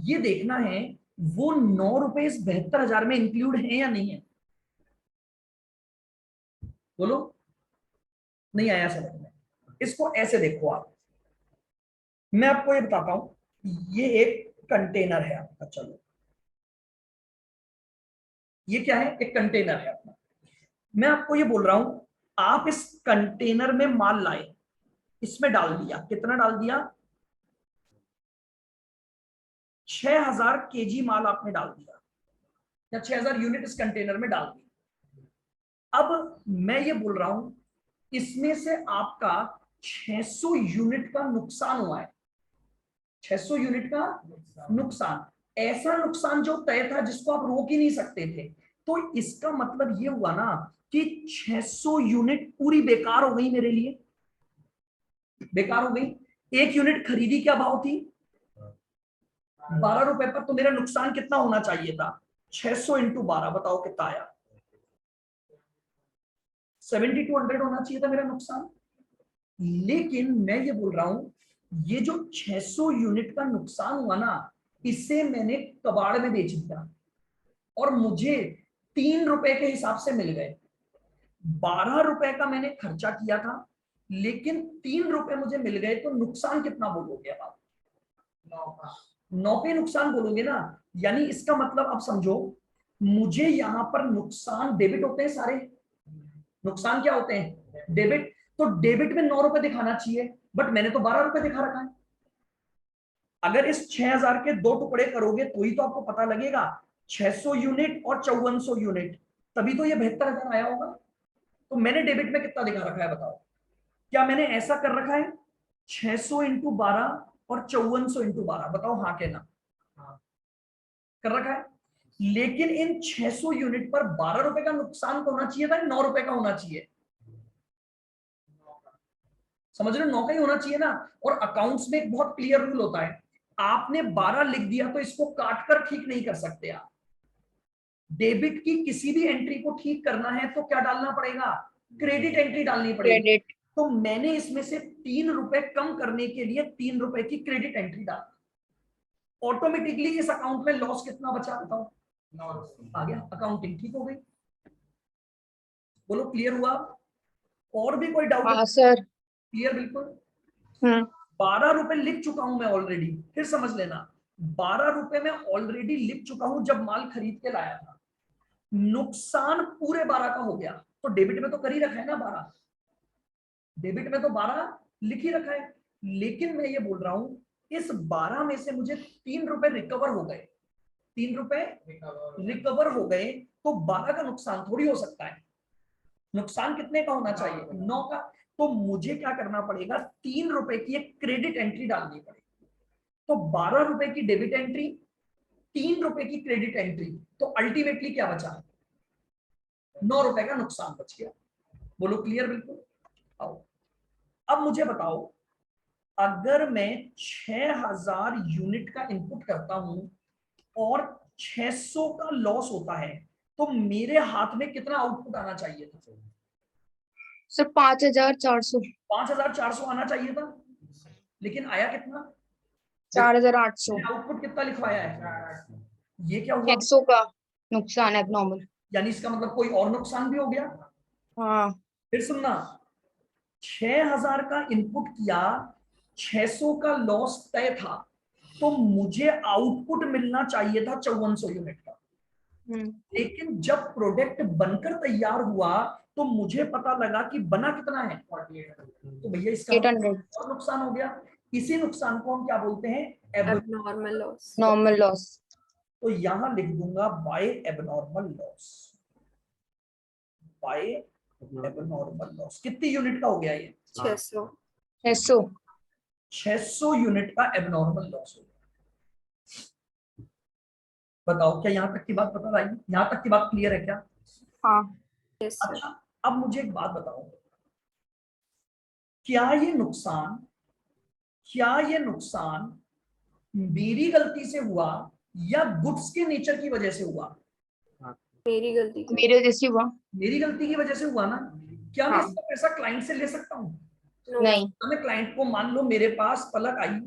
ये देखना है वो 9 रुपए इस 72,000 में इंक्लूड है या नहीं है। बोलो, नहीं आया समझ में? इसको ऐसे देखो आप, मैं आपको ये बताता हूं, ये एक कंटेनर है आपका, चलो ये क्या है? एक कंटेनर है अपना। मैं आपको ये बोल रहा हूं, आप इस कंटेनर में माल लाए, इसमें डाल दिया, कितना डाल दिया? 6,000 केजी माल आपने डाल दिया, या 6,000 यूनिट इस कंटेनर में डाल दी। अब मैं ये बोल रहा हूं, इसमें से आपका 600 यूनिट का नुकसान हुआ है। 600 यूनिट का नुकसान, ऐसा नुकसान जो तय था जिसको आप रोक ही नहीं सकते थे। तो इसका मतलब ये हुआ ना कि 600 यूनिट पूरी बेकार हो गई मेरे लिए, बेकार हो गई। एक यूनिट खरीदी क्या भाव थी? 12 रुपए पर, तो मेरा नुकसान कितना होना चाहिए था? 600 इंटू 12, बताओ कितना आया? 7,200 होना चाहिए था मेरा नुकसान। लेकिन मैं ये बोल रहा हूं ये जो 600 यूनिट का नुकसान हुआ ना, इसे मैंने कबाड़ में बेच दिया और मुझे 3 रुपए के हिसाब से मिल गए। 12 रुपए का मैंने खर्चा किया था लेकिन 3 रुपए मुझे मिल गए, तो नुकसान कितना बोलोगे अब आप? 9 पे नुकसान बोलोगे ना। यानी इसका मतलब आप समझो, मुझे यहां पर नुकसान डेबिट होते हैं सारे। नुकसान क्या होते हैं? डेबिट। तो डेबिट में 9 रुपए दिखाना चाहिए, बट मैंने तो 12 रुपए दिखा रखा है। अगर इस 6000 के 2 टुकड़े करोगे तो ही तो आपको पता लगेगा 600 यूनिट और 5400 यूनिट, तभी तो ये 72,000 आया होगा। तो मैंने डेबिट में कितना दिखा रखा है बताओ? क्या मैंने ऐसा कर रखा है 600 इंटू 12 और 5400 इंटू 12? बताओ हाँ के ना। कर रखा है। लेकिन इन 600 यूनिट पर 12 रुपए का नुकसान तो होना चाहिए था, 9 रुपए का होना चाहिए। समझ रहे हो? 9 का ही होना चाहिए ना। और अकाउंट्स में एक बहुत क्लियर रूल होता है, आपने 12 लिख दिया तो इसको काट कर ठीक नहीं कर सकते आप। डेबिट की किसी भी एंट्री को ठीक करना है तो क्या डालना पड़ेगा? क्रेडिट एंट्री डालनी पड़ेगी।
क्रेडिट।
तो मैंने इसमें से 3 रुपए कम करने के लिए 3 रुपए की क्रेडिट एंट्री डाली। ऑटोमेटिकली इस अकाउंट में लॉस कितना बचा बताओ? 9 आ गया। अकाउंटिंग ठीक हो गई। बोलो क्लियर हुआ? और भी कोई डाउट है?
हाँ सर।
क्लियर बिल्कुल।
हम्म।
12 रुपए लिख चुका हूं मैं ऑलरेडी, फिर समझ लेना। 12 रुपए में ऑलरेडी लिख चुका हूं जब माल खरीद के लाया था। नुकसान पूरे 12 का हो गया, तो डेबिट में तो कर ही रखा है ना 12। डेबिट में तो 12 लिख ही रखा है। लेकिन मैं ये बोल रहा हूं इस 12 में से मुझे 3 रुपए रिकवर हो गए। 3 रुपए रिकवर हो गए, तो 12 का नुकसान थोड़ी हो सकता है। नुकसान कितने का होना चाहिए? 9 का। तो मुझे क्या करना पड़ेगा? 3 रुपए की एक क्रेडिट एंट्री डालनी पड़ेगी। तो 12 रुपए की डेबिट एंट्री, 3 रुपए की क्रेडिट एंट्री, तो अल्टीमेटली क्या बचा? 9 रुपए का नुकसान बच गया। बोलो क्लियर बिल्कुल। आओ अब मुझे बताओ, अगर मैं 6000 यूनिट का इनपुट करता हूं और 600 का लॉस होता है, तो मेरे हाथ में कितना आउटपुट आना चाहिए था?
सर 5400।
5400 आना चाहिए था, लेकिन आया कितना?
4800।
आउटपुट कितना लिखवाया है? ये क्या हुआ?
100 का नुकसान है नॉर्मल।
यानी इसका मतलब कोई और नुकसान भी हो गया।
हाँ।
फिर सुनना, 6000 का इनपुट किया, 600 का लॉस तय था, तो मुझे आउटपुट मिलना चाहिए था 5400 यूनिट का। लेकिन जब प्रोडक्ट बनकर तैयार हुआ तो मुझे पता लगा कि बना कितना है? 48। तो भैया इसका
800।
और नुकसान हो गया। इसी नुकसान को हम क्या बोलते हैं?
Abnormal loss. Normal loss.
तो यहां लिख दूंगा by abnormal loss. By abnormal loss. कितनी यूनिट का हो गया ये?
600। 600।
600 यूनिट का एबनॉर्मल लॉस हो गया। बताओ क्या यहां तक की बात पता आई? यहां तक की बात क्लियर है क्या?
हाँ।
अच्छा अब मुझे एक बात बताओ, क्या ये नुकसान, क्या ये नुकसान मेरी गलती से हुआ या गुड्स के नेचर की वजह से हुआ?
मेरी गलती। मेरे जैसी हुआ।
मेरी गलती की वजह से हुआ ना। क्या मैं
हाँ।
इसका पैसा क्लाइंट से ले सकता हूँ?
नहीं।
मैं क्लाइंट को, मान लो मेरे पास पलक आई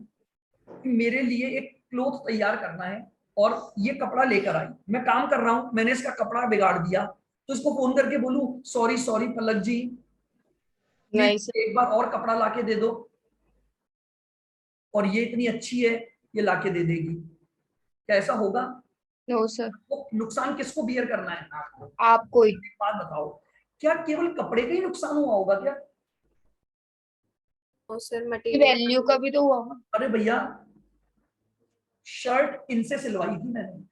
कि मेरे लिए एक क्लोथ तैयार करना है और ये कपड़ा लेकर आई, मैं काम कर रहा हूं, मैंने इसका कपड़ा बिगाड़ दिया, तो इसको फोन करके बोलूं सॉरी सॉरी पलक जी,
नहीं
प्लीज एक बार और कपड़ा लाके दे दो, और ये इतनी अच्छी है ये लाके दे देगी, क्या ऐसा होगा?
No sir.
तो नुकसान किसको बियर करना है?
आपको ही।
बात बताओ, क्या केवल कपड़े का ही नुकसान हुआ होगा क्या?
सर मटेरियल वैल्यू का भी तो हुआ होगा।
अरे भैया, शर्ट इनसे सिलवाई थी मैंने,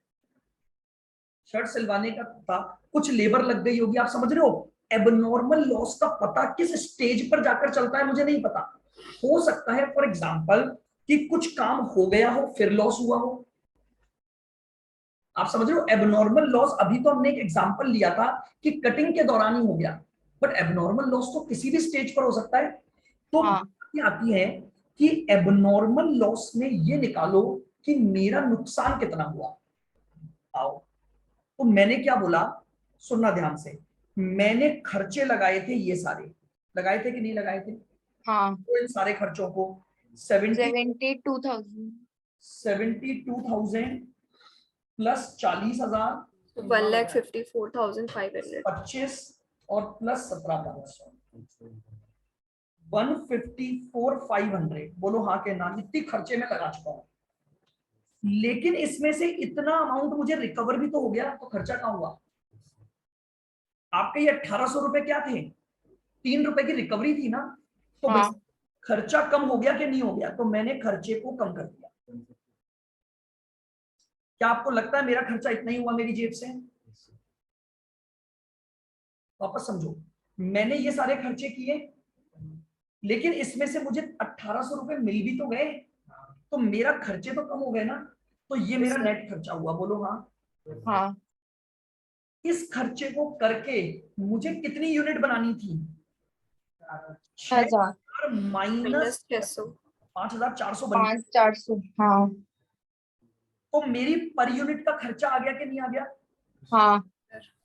शर्ट सिलवाने का था, कुछ लेबर लग गई होगी, आप समझ रहे हो? एबनॉर्मल लॉस का पता किस स्टेज पर जाकर चलता है मुझे नहीं पता। हो सकता है फॉर एग्जांपल कि कुछ काम हो गया हो फिर लॉस हुआ हो। आप समझ रहे हो? एबनॉर्मल लॉस, अभी तो हमने एक एग्जांपल लिया था कि कटिंग के दौरान ही हो गया, बट एबनॉर्मल लॉस तो किसी भी स्टेज पर हो सकता है। तो
हाँ।
आती है कि एबनॉर्मल लॉस में ये निकालो कि मेरा नुकसान कितना हुआ। आओ, तो मैंने क्या बोला, सुनना ध्यान से। मैंने खर्चे लगाए थे, ये सारे लगाए थे कि नहीं लगाए थे?
हाँ
तो इन सारे खर्चों को 72,000 प्लस 40,000
1,54,500
25 और प्लस 17,500 154,500। बोलो हाँ के ना, इतनी खर्चे में लगा चुका हूं, लेकिन इसमें से इतना अमाउंट मुझे रिकवर भी तो हो गया, तो खर्चा कहाँ हुआ? आपके ये 1,800 रुपए क्या थे? 3 रुपए की रिकवरी थी ना, तो
हाँ
खर्चा कम हो गया कि नहीं हो गया? तो मैंने खर्चे को कम कर दिया। क्या आपको लगता है मेरा खर्चा इतना ही हुआ मेरी जेब से? वापस समझो, मैंने ये सारे खर्चे किए, लेकिन इसमें से मुझे 1,800 रुपए मिल भी तो गए, तो मेरा खर्चे तो कम हो गए ना, तो ये मेरा नेट खर्चा हुआ। बोलो हाँ।
हाँ
इस खर्चे को करके मुझे कितनी यूनिट बनानी थी?
1,000
माइनस
-600
5,400 बनी।
5,400। हाँ
तो मेरी पर यूनिट का खर्चा आ गया कि नहीं आ गया?
हाँ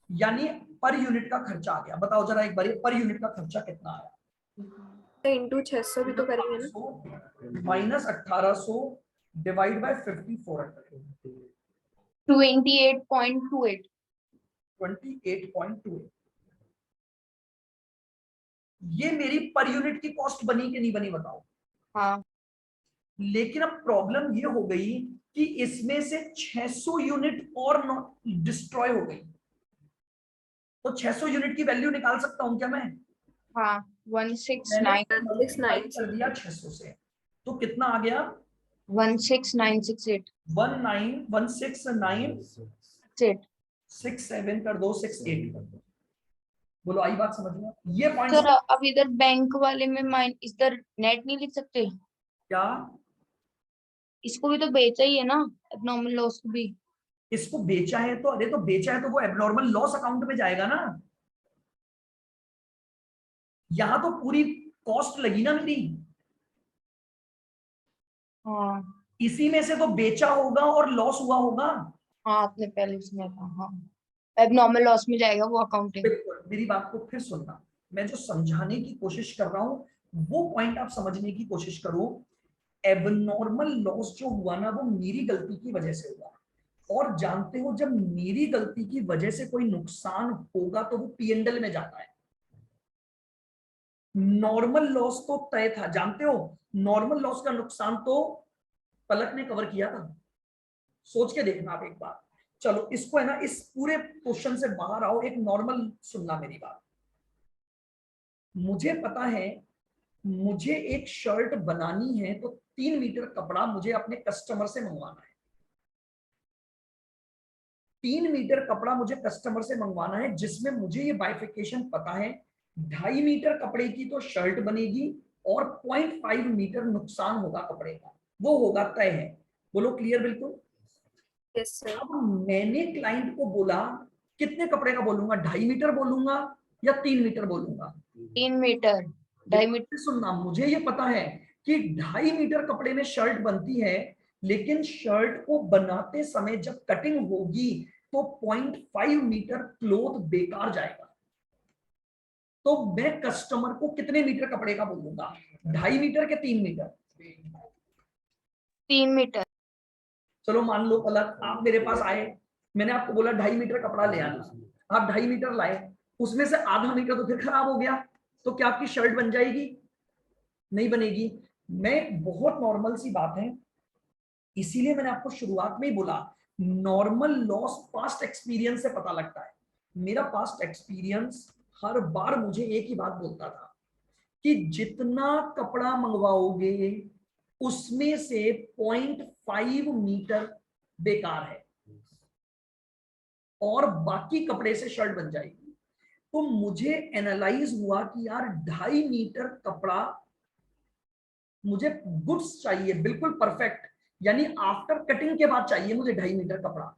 यानी पर यूनिट का खर्चा आ गया। बताओ जरा एक बार, पर यूनिट का खर्चा कितना आया?
तो इंटू 600 भी तो करेंगे ना।
Minus 1,800 divide by 5,400
28.28।
28.28। ये मेरी पर यूनिट की कॉस्ट बनी कि नहीं बनी? बताओ।
हाँ
लेकिन अब प्रॉब्लम ये हो गई कि इसमें से 600 यूनिट और डिस्ट्रॉय हो गई, तो 600 यूनिट की वैल्यू निकाल सकता हूं क्या मैं?
हाँ
मैंने
169
मल्टीप्लाई कर दिया 600 से, तो कितना आ गया?
16968।
1916967 कर दो, 68 कर दो। बोलो आई बात समझ में? ये पॉइंट
सर अब इधर बैंक वाले में इधर नेट नहीं लिख सकते?
क्या?
इसको भी तो बेचा ही है ना, एबनॉर्मल लॉस को भी।
इसको बेचा है तो, अरे तो बेचा है तो वो एबनॉर्मल लॉस अकाउंट में जाएगा ना। यहां तो पूरी कॉस्ट लगी ना मेरी,
हाँ
इसी में से तो बेचा होगा और लॉस हुआ होगा।
हाँ आपने पहले उसमें कहा, हाँ एबनॉर्मल लॉस में जाएगा वो अकाउंटिंग।
बिल्कुल, मेरी बात को फिर सुनना, मैं जो समझाने की कोशिश कर रहा हूं वो पॉइंट आप समझने की कोशिश करो। एबनॉर्मल लॉस जो हुआ ना, वो मेरी गलती की वजह से हुआ, और जानते हो जब मेरी गलती की वजह से कोई नुकसान होगा तो वो पीएनएल में जाता है। नॉर्मल लॉस तो तय था, जानते हो, नॉर्मल लॉस का नुकसान तो पलक ने कवर किया था। सोच के देखना आप एक बार। चलो इसको है ना, इस पूरे क्वेश्चन से बाहर आओ, एक नॉर्मल सुनना मेरी बात। मुझे पता है, मुझे एक शर्ट बनानी है तो 3 मीटर कपड़ा मुझे अपने कस्टमर से मंगवाना है। 3 मीटर कपड़ा मुझे कस्टमर से मंगवाना है, जिसमें मुझे ये बाइफिकेशन पता है, 2.5 मीटर कपड़े की तो शर्ट बनेगी और 0.5 मीटर नुकसान होगा कपड़े का, वो होगा तय है। बोलो क्लियर बिल्कुल?
Yes sir.
अब मैंने क्लाइंट को बोला कितने कपड़े का बोलूंगा, 2.5 मीटर बोलूंगा या 3 मीटर बोलूंगा?
3 मीटर 2.5 मीटर।
सुनना, मुझे ये पता है कि 2.5 मीटर कपड़े में शर्ट बनती है, लेकिन शर्ट को बनाते समय जब कटिंग होगी तो 0.5 मीटर क्लोथ बेकार जाएगा। तो मैं कस्टमर को कितने मीटर कपड़े का बोलूंगा, 2.5 मीटर के 3 मीटर?
3 मीटर।
चलो मान लो पलक आप मेरे पास आए, मैंने आपको बोला 2.5 मीटर कपड़ा ले आना, आप 2.5 मीटर लाए, उसमें से आधा मीटर तो फिर खराब हो गया, तो क्या आपकी शर्ट बन जाएगी? नहीं बनेगी। मैं बहुत नॉर्मल सी बात है, इसीलिए मैंने आपको शुरुआत में ही बोला नॉर्मल लॉस पास्ट एक्सपीरियंस से पता लगता है। मेरा पास्ट एक्सपीरियंस हर बार मुझे एक ही बात बोलता था कि जितना कपड़ा मंगवाओगे उसमें से 0.5 मीटर बेकार है और बाकी कपड़े से शर्ट बन जाएगी। तो मुझे एनालाइज हुआ कि यार 2.5 मीटर कपड़ा मुझे गुड्स चाहिए बिल्कुल परफेक्ट, यानी आफ्टर कटिंग के बाद चाहिए मुझे 2.5 मीटर कपड़ा,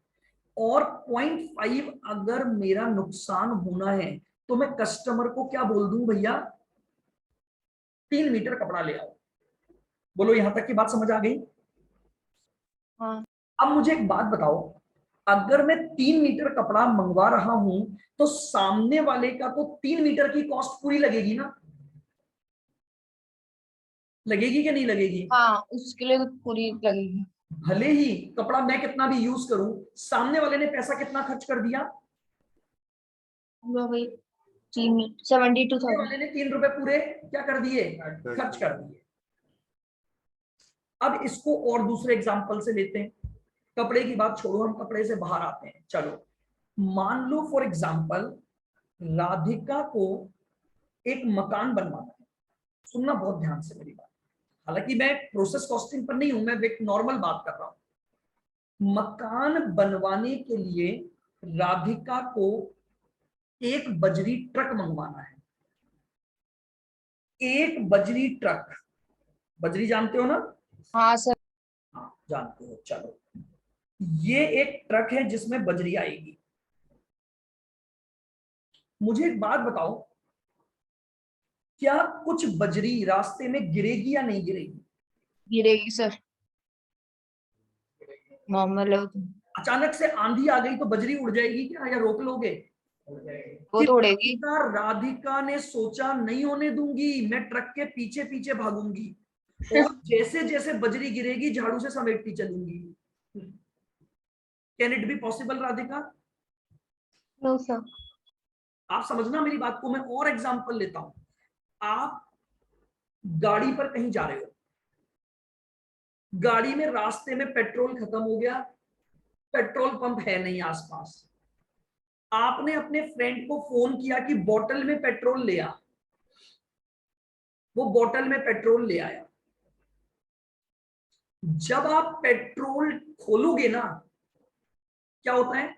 और 0.5 अगर मेरा नुकसान होना है तो मैं कस्टमर को क्या बोल दूं, भैया 3 मीटर कपड़ा ले आओ। बोलो यहां तक की बात समझ आ गई?
हाँ
अब मुझे एक बात बताओ, अगर मैं 3 मीटर कपड़ा मंगवा रहा हूं तो सामने वाले का तो 3 मीटर की कॉस्ट पूरी लगेगी ना? लगेगी कि नहीं लगेगी?
हाँ, उसके लिए तो पूरी लगेगी।
भले ही कपड़ा मैं कितना भी यूज करूं, सामने वाले ने पैसा कितना खर्च कर दिया?
वो वही 72,000।
सामने वाले ने 3 रुपए पूरे क्या कर दिए? खर्च कर दिए। अब इसको और दूसरे एग्जांपल से लेते हैं। कपड़े की बात छोड़ो, हम कपड़े से बाहर आते हैं। चलो मान लो फॉर एग्जांपल राधिका को एक मकान बनवाना है। सुनना बहुत ध्यान से मेरी बात, हालांकि मैं प्रोसेस कॉस्टिंग पर नहीं हूं, मैं एक नॉर्मल बात कर रहा हूं। मकान बनवाने के लिए राधिका को एक बजरी ट्रक मंगवाना है। एक बजरी ट्रक, बजरी जानते हो ना?
हाँ सर।
हाँ जानते हो। चलो ये एक ट्रक है जिसमें बजरी आएगी। मुझे एक बात बताओ, क्या कुछ बजरी रास्ते में गिरेगी या नहीं गिरेगी?
गिरेगी सर, नॉर्मल है वो तो।
अचानक से आंधी आ गई तो बजरी उड़ जाएगी क्या, या रोक लोगे?
वो
कि
तो उड़ेगी।
राधिका ने सोचा नहीं होने दूंगी, मैं ट्रक के पीछे पीछे भागूंगी और जैसे जैसे बजरी गिरेगी झाड़ू से समेटती चलूंगी। Can it be possible Radhika?
No sir.
आप समझना मेरी बात को, मैं और एग्जांपल लेता हूं। आप गाड़ी पर कहीं जा रहे हो, गाड़ी में रास्ते में पेट्रोल खत्म हो गया, पेट्रोल पंप है नहीं आसपास। आपने अपने फ्रेंड को फोन किया कि बोतल में पेट्रोल ले आ, वो बोतल में पेट्रोल ले आया। जब आप पेट्रोल खोलोगे ना, क्या होता है?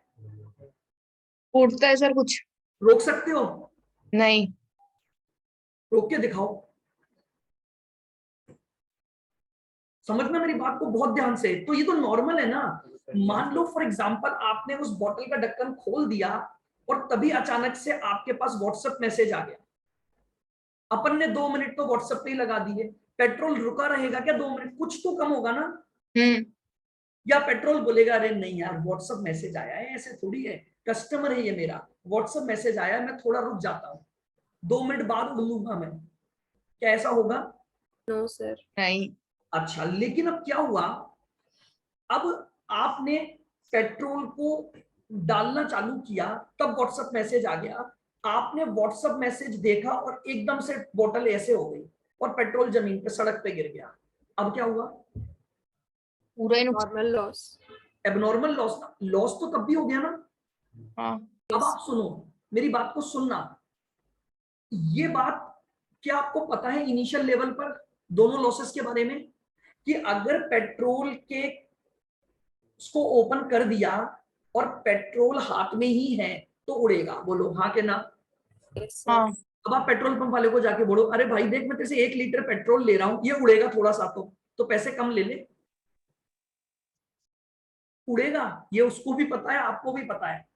उड़ता है सर कुछ?
रोक सकते हो?
नहीं।
रोक के दिखाओ। समझना मेरी बात को बहुत ध्यान से। तो ये तो नॉर्मल है ना। मान लो फॉर एग्जांपल आपने उस बोतल का ढक्कन खोल दिया और तभी अचानक से आपके पास व्हाट्सएप मैसेज आ गया। अपन ने 2 मिनट तो व्हाट्सएप पे ही लगा दिए, पेट्रोल रुका रहेगा क्या 2 मिनट? कुछ तो कम होगा ना।
हम्म।
या पेट्रोल बोलेगा अरे नहीं यार व्हाट्सएप मैसेज आया है, ऐसे थोड़ी है, कस्टमर है ये मेरा, व्हाट्सएप मैसेज आया है, मैं थोड़ा रुक जाता हूँ, 2 मिनट बाद उड़ लूंगा मैं। क्या ऐसा होगा?
No sir.
नहीं।
अच्छा, लेकिन अब क्या हुआ? अब आपने पेट्रोल को डालना चालू किया, तब व्हाट्सएप मैसेज आ गया। आपने व्हाट्सएप मैसेज देखा और एकदम से बोतल ऐसे हो गई और पेट्रोल जमीन पे सड़क पे गिर गया। अब क्या हुआ?
पूरा ही नुकसान।
Normal loss.
Abnormal loss. Loss तो तब भी हो गया ना।
हाँ।
अब आप सुनो, मेरी बात को सुनना। ये बात क्या आपको पता है इनिशियल लेवल पर दोनों लॉसेस के बारे में, कि अगर पेट्रोल के उसको ओपन कर दिया और पेट्रोल हाथ में ही है तो उड़ेगा? बोलो हाँ के ना।
Yes sir.
हाँ।
अब आप पेट्रोल पंप वाले को जाके बोलो अरे भाई देख मैं तेरे से 1 लीटर पेट्रोल ले रहा हूं, ये उड़ेगा थोड़ा सा, तो पैसे कम ले ले। उड़ेगा, ये उसको भी पता है आपको भी पता है।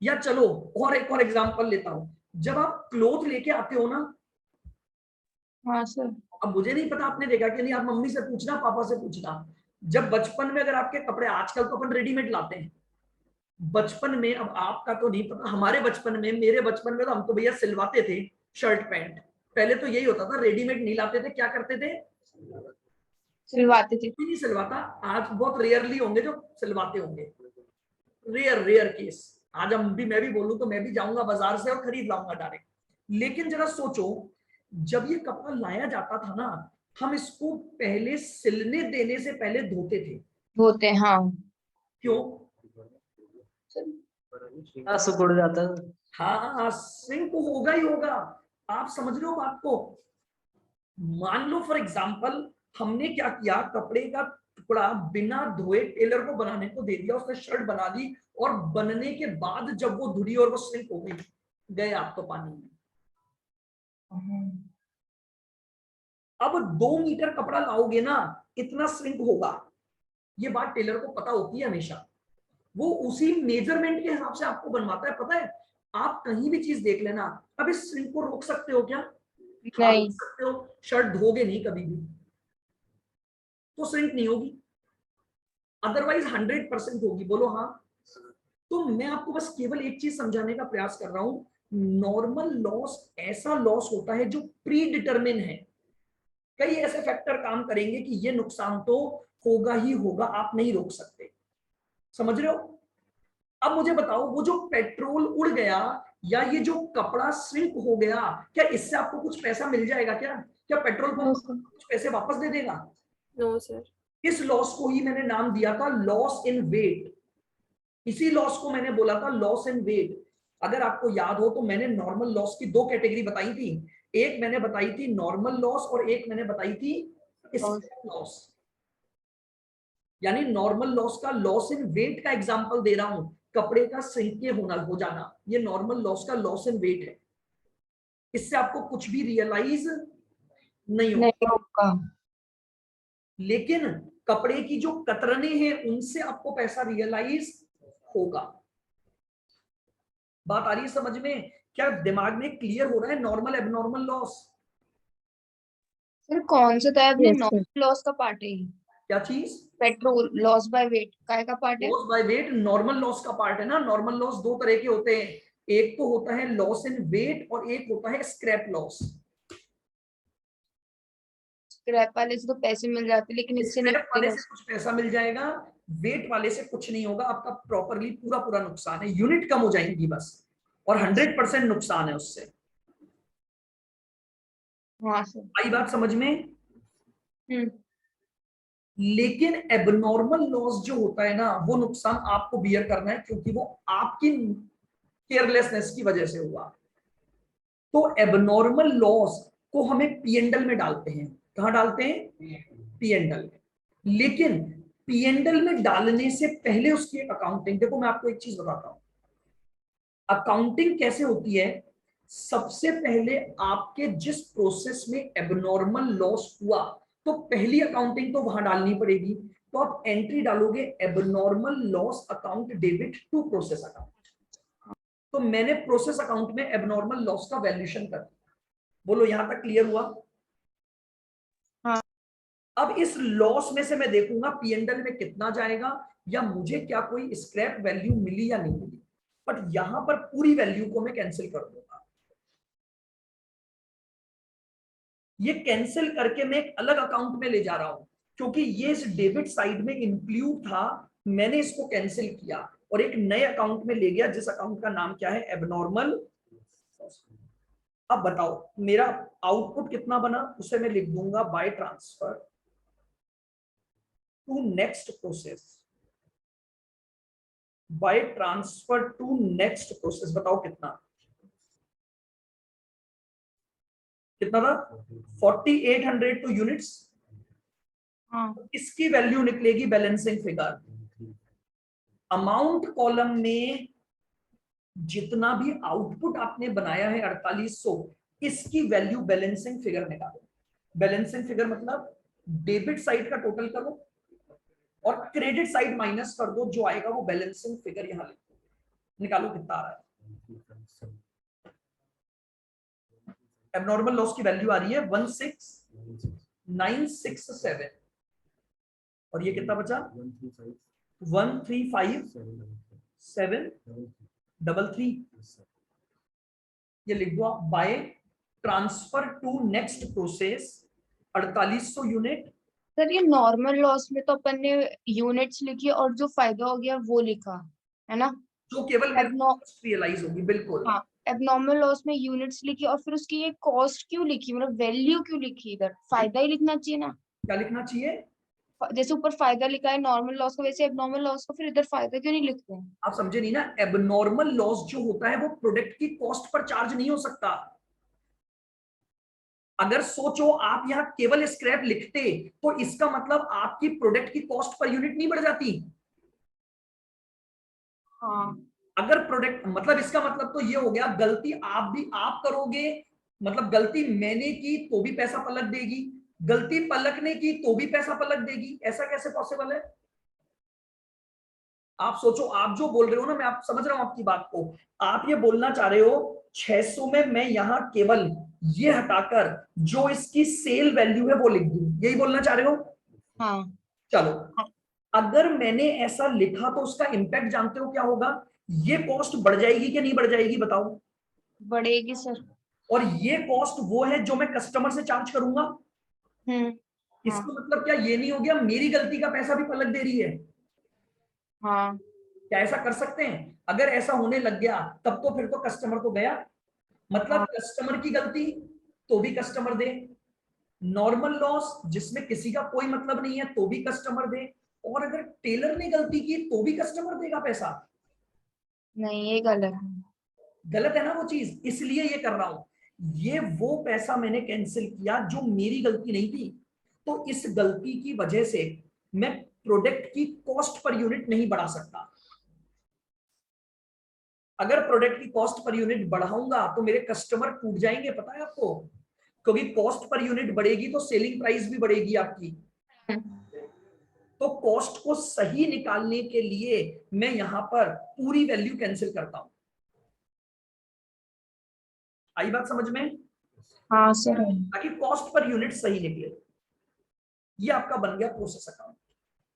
या चलो और एक और एग्जांपल लेता हूं। जब आप क्लोथ लेके आते हो ना,
हाँ सर।
अब मुझे नहीं पता आपने देखा कि नहीं, आप मम्मी से पूछना पापा से पूछना। जब बचपन में अगर आपके कपड़े, आजकल तो अपन रेडीमेड लाते हैं, बचपन में, अब आपका तो नहीं पता, हमारे बचपन में, मेरे बचपन में तो हम तो भैया सिलवाते थे शर्ट पैंट। पहले तो यही होता था, रेडीमेड नहीं लाते थे, क्या करते थे?
सिलवाते थे।
नहीं सिलवाता। आज बहुत रेयरली होंगे जो सिलवाते होंगे, रेयर रेयर केस। आज हम भी, मैं भी बोलूं तो मैं भी जाऊंगा बाजार से और खरीद लाऊंगा डायरेक्ट। लेकिन जरा सोचो, जब ये कपड़ा लाया जाता था ना, हम इसको पहले सिलने देने से पहले धोते थे।
धोते हैं, हाँ।
क्यों?
सिकुड़ जाता है।
हाँ सिंक होगा ही होगा। आप समझ रहे हो बात को? मान लो फॉर एग्जाम्पल हमने क्या किया, कपड़े का टुकड़ा बिना धोए टेलर को बनाने को दे दिया, उसने शर्ट बना दी और बनने के बाद जब वो धुली और वो सिंक हो गई, गए आप तो पानी में। अब 2 मीटर कपड़ा लाओगे ना, इतना सिंक होगा, ये बात टेलर को पता होती है हमेशा। वो उसी मेजरमेंट के हिसाब से आपको बनवाता है, पता है। आप कहीं भी चीज देख लेना, अब इस सिंक को रोक सकते हो क्या? हाँ रोक
नहीं।
सकते हो। शर्ट धोगे नहीं कभी भी तो सिंक नहीं होगी, अदरवाइज 100% होगी। बोलो हाँ। तो मैं आपको बस केवल एक चीज समझाने का प्रयास कर रहा हूं, नॉर्मल लॉस ऐसा लॉस होता है जो प्री डिटरमिन है। कई ऐसे फैक्टर काम करेंगे कि ये नुकसान तो होगा ही होगा, आप नहीं रोक सकते। समझ रहे हो? अब मुझे बताओ, वो जो पेट्रोल उड़ गया या ये जो कपड़ा श्रिंक हो गया, क्या इससे आपको कुछ पैसा मिल जाएगा? क्या पेट्रोल
No,
पंप
sir.
कुछ पैसे वापस दे देगा?
No, sir.
इस लॉस को ही मैंने नाम दिया था लॉस इन वेट। इसी लॉस को मैंने बोला था लॉस इन वेट। अगर आपको याद हो तो मैंने नॉर्मल लॉस की 2 कैटेगरी बताई थी। एक मैंने बताई थी नॉर्मल लॉस और एक मैंने बताई थी लॉस। यानी नॉर्मल लॉस का लॉस इन वेट का एग्जांपल दे रहा हूं, कपड़े का श्रिंक हो जाना, ये नॉर्मल लॉस का लॉस इन वेट है। इससे आपको कुछ भी रियलाइज नहीं
नहीं
होगा,
होगा।
लेकिन कपड़े की जो कतरने हैं उनसे आपको पैसा रियलाइज होगा। बात आ रही है समझ में? क्या दिमाग में क्लियर हो रहा है नॉर्मल एबनॉर्मल लॉस?
सर कौन सा था आपने?
Yes, sir.
नॉर्मल लॉस का पार्ट है ये।
क्या चीज?
पेट्रोल लॉस बाय वेट काय का पार्ट है?
Loss by weight normal loss का पार्ट है ना। नॉर्मल लॉस 2 तरह के होते हैं, एक तो होता है लॉस इन वेट और एक होता है स्क्रैप लॉस।
स्क्रैप वाले से तो पैसे मिल जाते लेकिन इससे नहीं
स्क्रैप वाले
मिलेगा।
से कुछ पैसा मिल जाएगा, वेट वाले से कुछ नहीं होगा। आपका प्रॉपरली पूरा नुकसान है, यूनिट कम हो जाएंगी बस, और 100% नुकसान है उससे।
हाँ सर।
आई बात समझ में?
हम्म।
लेकिन एबनॉर्मल लॉस जो होता है ना, वो नुकसान आपको बियर करना है, क्योंकि वो आपकी केयरलेसनेस की वजह से हुआ। तो एबनॉर्मल लॉस को हमें पीएनडल में डालते हैं। कहां डालते हैं? पीएनडल में। लेकिन पीएनडल में डालने से पहले उसकी एक अकाउंटिंग, देखो मैं आपको एक चीज बताता हूं, अकाउंटिंग कैसे होती है। सबसे पहले आपके जिस प्रोसेस में एबनॉर्मल लॉस हुआ, तो पहली अकाउंटिंग तो वहां डालनी पड़ेगी। तो आप एंट्री डालोगे abnormal loss account debit to process account. तो मैंने प्रोसेस अकाउंट में एबनॉर्मल लॉस का वैल्यूएशन कर दिया। बोलो यहां तक क्लियर हुआ?
हाँ।
अब इस लॉस में से मैं देखूंगा पीएनडल में कितना जाएगा, या मुझे क्या कोई स्क्रैप वैल्यू मिली या नहीं मिली। बट यहां पर पूरी वैल्यू को मैं कैंसिल कर दूंगा। ये कैंसिल करके मैं एक अलग अकाउंट में ले जा रहा हूं, क्योंकि ये इस डेबिट साइड में इंक्लूड था। मैंने इसको कैंसिल किया और एक नए अकाउंट में ले गया, जिस अकाउंट का नाम क्या है? एबनॉर्मल। अब बताओ मेरा आउटपुट कितना बना, उसे मैं लिख दूंगा by transfer to next process. By transfer to next process, बताओ कितना था? 4802 यूनिट्स।
हाँ।
इसकी वैल्यू निकलेगी बैलेंसिंग फिगर। अमाउंट कॉलम में जितना भी आउटपुट आपने बनाया है 4800, इसकी वैल्यू बैलेंसिंग फिगर निकालो। बैलेंसिंग फिगर मतलब डेबिट साइड का टोटल करो और क्रेडिट साइड माइनस कर दो, जो आएगा वो बैलेंसिंग फिगर यहां लिखो। निकालो कितना आ रहा है। एबनॉर्मल लॉस की वैल्यू आ रही है 16967, और ये कितना बचा? 135733। ये लिख दो आप, by transfer to next process 4800 unit.
Sir ये नॉर्मल लॉस में तो अपन ने यूनिट्स लिखी और जो फायदा हो गया वो लिखा है ना।
जो केवल रियलाइज होगी, बिल्कुल।
हाँ एबनॉर्मल लॉस में यूनिट्स लिखी और फिर उसकी ये कॉस्ट क्यों लिखी, मतलब वैल्यू क्यों लिखी? इधर फायदा ही लिखना चाहिए ना।
क्या लिखना चाहिए?
जैसे ऊपर फायदा लिखा है नॉर्मल लॉस का, वैसे एबनॉर्मल लॉस का फिर इधर फायदा क्यों नहीं लिखते हैं?
आप समझे नहीं ना। एबनॉर्मल लॉस जो होता है वो प्रोडक्ट की कॉस्ट पर चार्ज नहीं हो सकता। अगर सोचो आप यहां केवल स्क्रैप लिखते, तो इसका मतलब आपकी प्रोडक्ट की कॉस्ट पर यूनिट नहीं बढ़ जाती।
हाँ।
अगर प्रोडक्ट मतलब, इसका मतलब तो ये हो गया, गलती आप करोगे, मतलब गलती मैंने की तो भी पैसा पलट देगी, गलती पलक ने की तो भी पैसा पलट देगी। ऐसा कैसे पॉसिबल है? आप सोचो, आप जो बोल रहे हो ना, मैं आप समझ रहा हूं आपकी बात को। आप ये बोलना चाह रहे हो 600 में मैं यहां केवल ये हटाकर जो इसकी सेल वैल्यू है वो लिख दूं, यही बोलना चाह रहे हो?
हाँ।
चलो, अगर मैंने ऐसा लिखा तो उसका इंपैक्ट जानते हो क्या होगा? ये कॉस्ट बढ़ जाएगी कि नहीं बढ़ जाएगी, बताओ?
बढ़ेगी सर।
और ये कॉस्ट वो है जो मैं कस्टमर से चार्ज करूंगा। इसका मतलब क्या ये नहीं हो गया मेरी गलती का पैसा भी पलट दे रही है?
हाँ
क्या ऐसा कर सकते हैं? अगर ऐसा होने लग गया तब तो फिर तो कस्टमर तो गया, मतलब
हाँ।
कस्टमर की गलती तो भी कस्टमर दे, नॉर्मल लॉस जिसमें किसी का कोई मतलब नहीं है तो भी कस्टमर दे, और अगर टेलर ने गलती की तो भी कस्टमर देगा पैसा।
नहीं ये गलत है।
गलत है ना वो चीज, इसलिए ये कर रहा हूं। ये वो पैसा मैंने कैंसिल किया जो मेरी गलती नहीं थी, तो इस गलती की वजह से मैं प्रोडक्ट की कॉस्ट पर यूनिट नहीं बढ़ा सकता। अगर प्रोडक्ट की कॉस्ट पर यूनिट बढ़ाऊंगा तो मेरे कस्टमर टूट जाएंगे, पता है आपको, क्योंकि कॉस्ट पर यूनिट बढ़ेगी तो सेलिंग प्राइस भी बढ़ेगी आपकी। तो कॉस्ट को सही निकालने के लिए मैं यहां पर पूरी वैल्यू कैंसिल करता हूं। आई बात समझ में?
हाँ सर।
ताकि कॉस्ट पर यूनिट सही निकले। ये आपका बन गया प्रोसेस अकाउंट।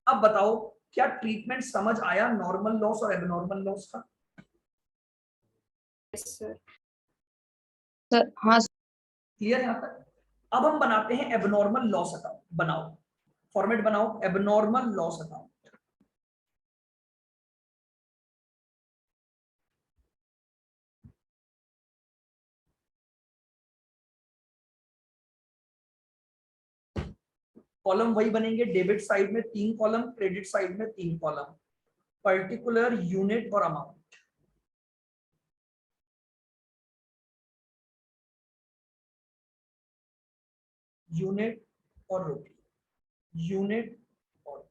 अब बताओ क्या ट्रीटमेंट समझ आया नॉर्मल लॉस और एबनॉर्मल लॉस का?
Yes, sir.
सर हाँ
क्लियर यहां तक? अब हम बनाते हैं एबनॉर्मल लॉस अकाउंट। बनाओ, फॉर्मेट बनाओ, एबनॉर्मल लॉस अकाउंट। कॉलम वही बनेंगे, डेबिट साइड में 3 कॉलम, क्रेडिट साइड में 3 कॉलम, पर्टिकुलर, यूनिट और अमाउंट। यूनिट और रुपये, यूनिट और।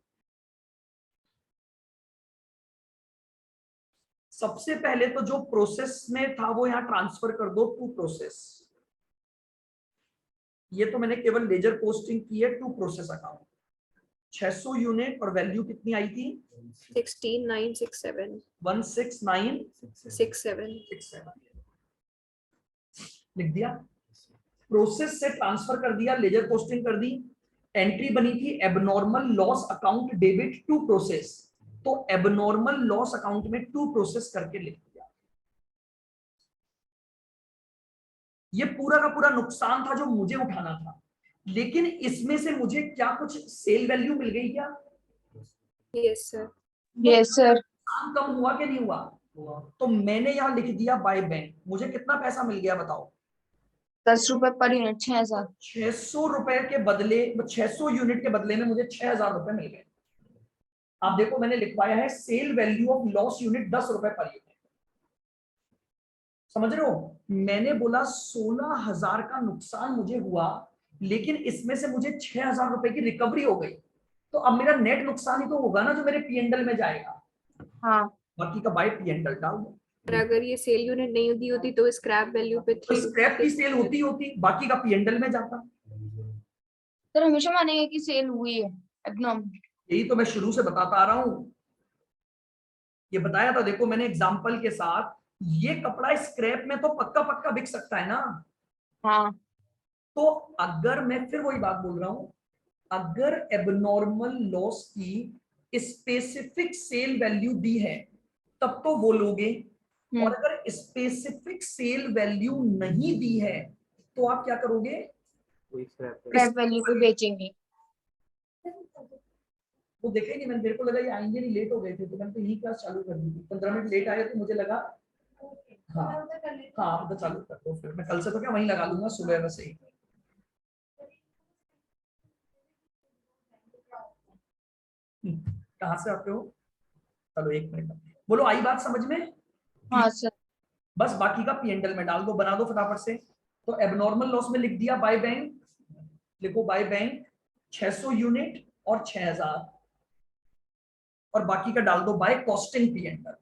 सबसे पहले तो जो प्रोसेस में था वो यहां ट्रांसफर कर दो टू प्रोसेस। ये तो मैंने केवल लेजर पोस्टिंग की है टू प्रोसेस अकाउंट। 600 यूनिट और वैल्यू कितनी आई थी?
16967
16967 लिख दिया। प्रोसेस से ट्रांसफर कर दिया, लेजर पोस्टिंग कर दी। एंट्री बनी थी abnormal loss account debit to process, तो एबनॉर्मल लॉस अकाउंट में टू प्रोसेस करके लिख दिया। ये पूरा का पूरा नुकसान था जो मुझे उठाना था, लेकिन इसमें से मुझे क्या कुछ सेल वैल्यू मिल गई क्या?
Yes, sir.
Yes sir.
नुकसान कम हुआ कि नहीं हुआ? तो मैंने यहां लिख दिया बाय बैंक। मुझे कितना पैसा मिल गया बताओ?
10 रुपए पर यूनिट 6000।
600 रुपए के बदले, 600 यूनिट के बदले में मुझे 6000 रुपए मिल गए। आप देखो मैंने लिखवाया है sale value of loss unit 10 रुपए पर यूनिट। समझ रहे हो? मैंने बोला 16,000 का नुकसान मुझे हुआ, लेकिन इसमें से मुझे 6,000 रुपए की रिकवरी हो गई, तो अब मेरा नेट नुकसान ही तो होगा ना जो मेरे पीएनडल में जाएगा।
हाँ
बाकी का बाय पीएनडल डाल दो।
और अगर ये सेल यूनिट नहीं होती होती तो स्क्रैप वैल्यू पे
तो स्क्रैप की सेल होती बाकी का पीएनडल में जाता।
सर हमेशा मानेंगे कि सेल हुई है एबनॉर्मल।
यही तो मैं शुरू से बताता आ रहा हूं। ये बताया था, देखो मैंने एग्जांपल के साथ, ये कपड़ा स्क्रैप में तो पक्का पक्का बिक सकता है ना।
हाँ
तो अगर मैं फिर वही बात बोल रहा हूं, अगर एबनॉर्मल लॉस की स्पेसिफिक सेल वैल्यू दी है तब तो वो लोगे, और अगर स्पेसिफिक सेल वैल्यू नहीं दी है तो आप क्या करोगे?
स्क्रैप वैल्यू पे बेचेंगे।
वो देखा ही नहीं मैंने, मेरे को लगा ये आएंगे नहीं, लेट हो गए थे तो मैंने तो यही क्लास चालू कर दी थी। 15 मिनट लेट आए तो मुझे लगा हाँ हाँ आप तो चालू कर दो, फिर मैं कल से तो क्या वहीं लगा लूंगा सुबह वैसे ही। कहाँ से आते हो? चलो एक मिनट बोलो, आई बात समझ में?
हाँ सर।
बस बाकी का पीएनडल में डाल दो, बना दो फटाफट से। तो एबनॉर्मल लॉस में लिख दिया बाय बैंक, लिखो बाय बैंक 600 यूनिट और 6000, और बाकी का डाल दो बाय कॉस्टिंग पीएनडल।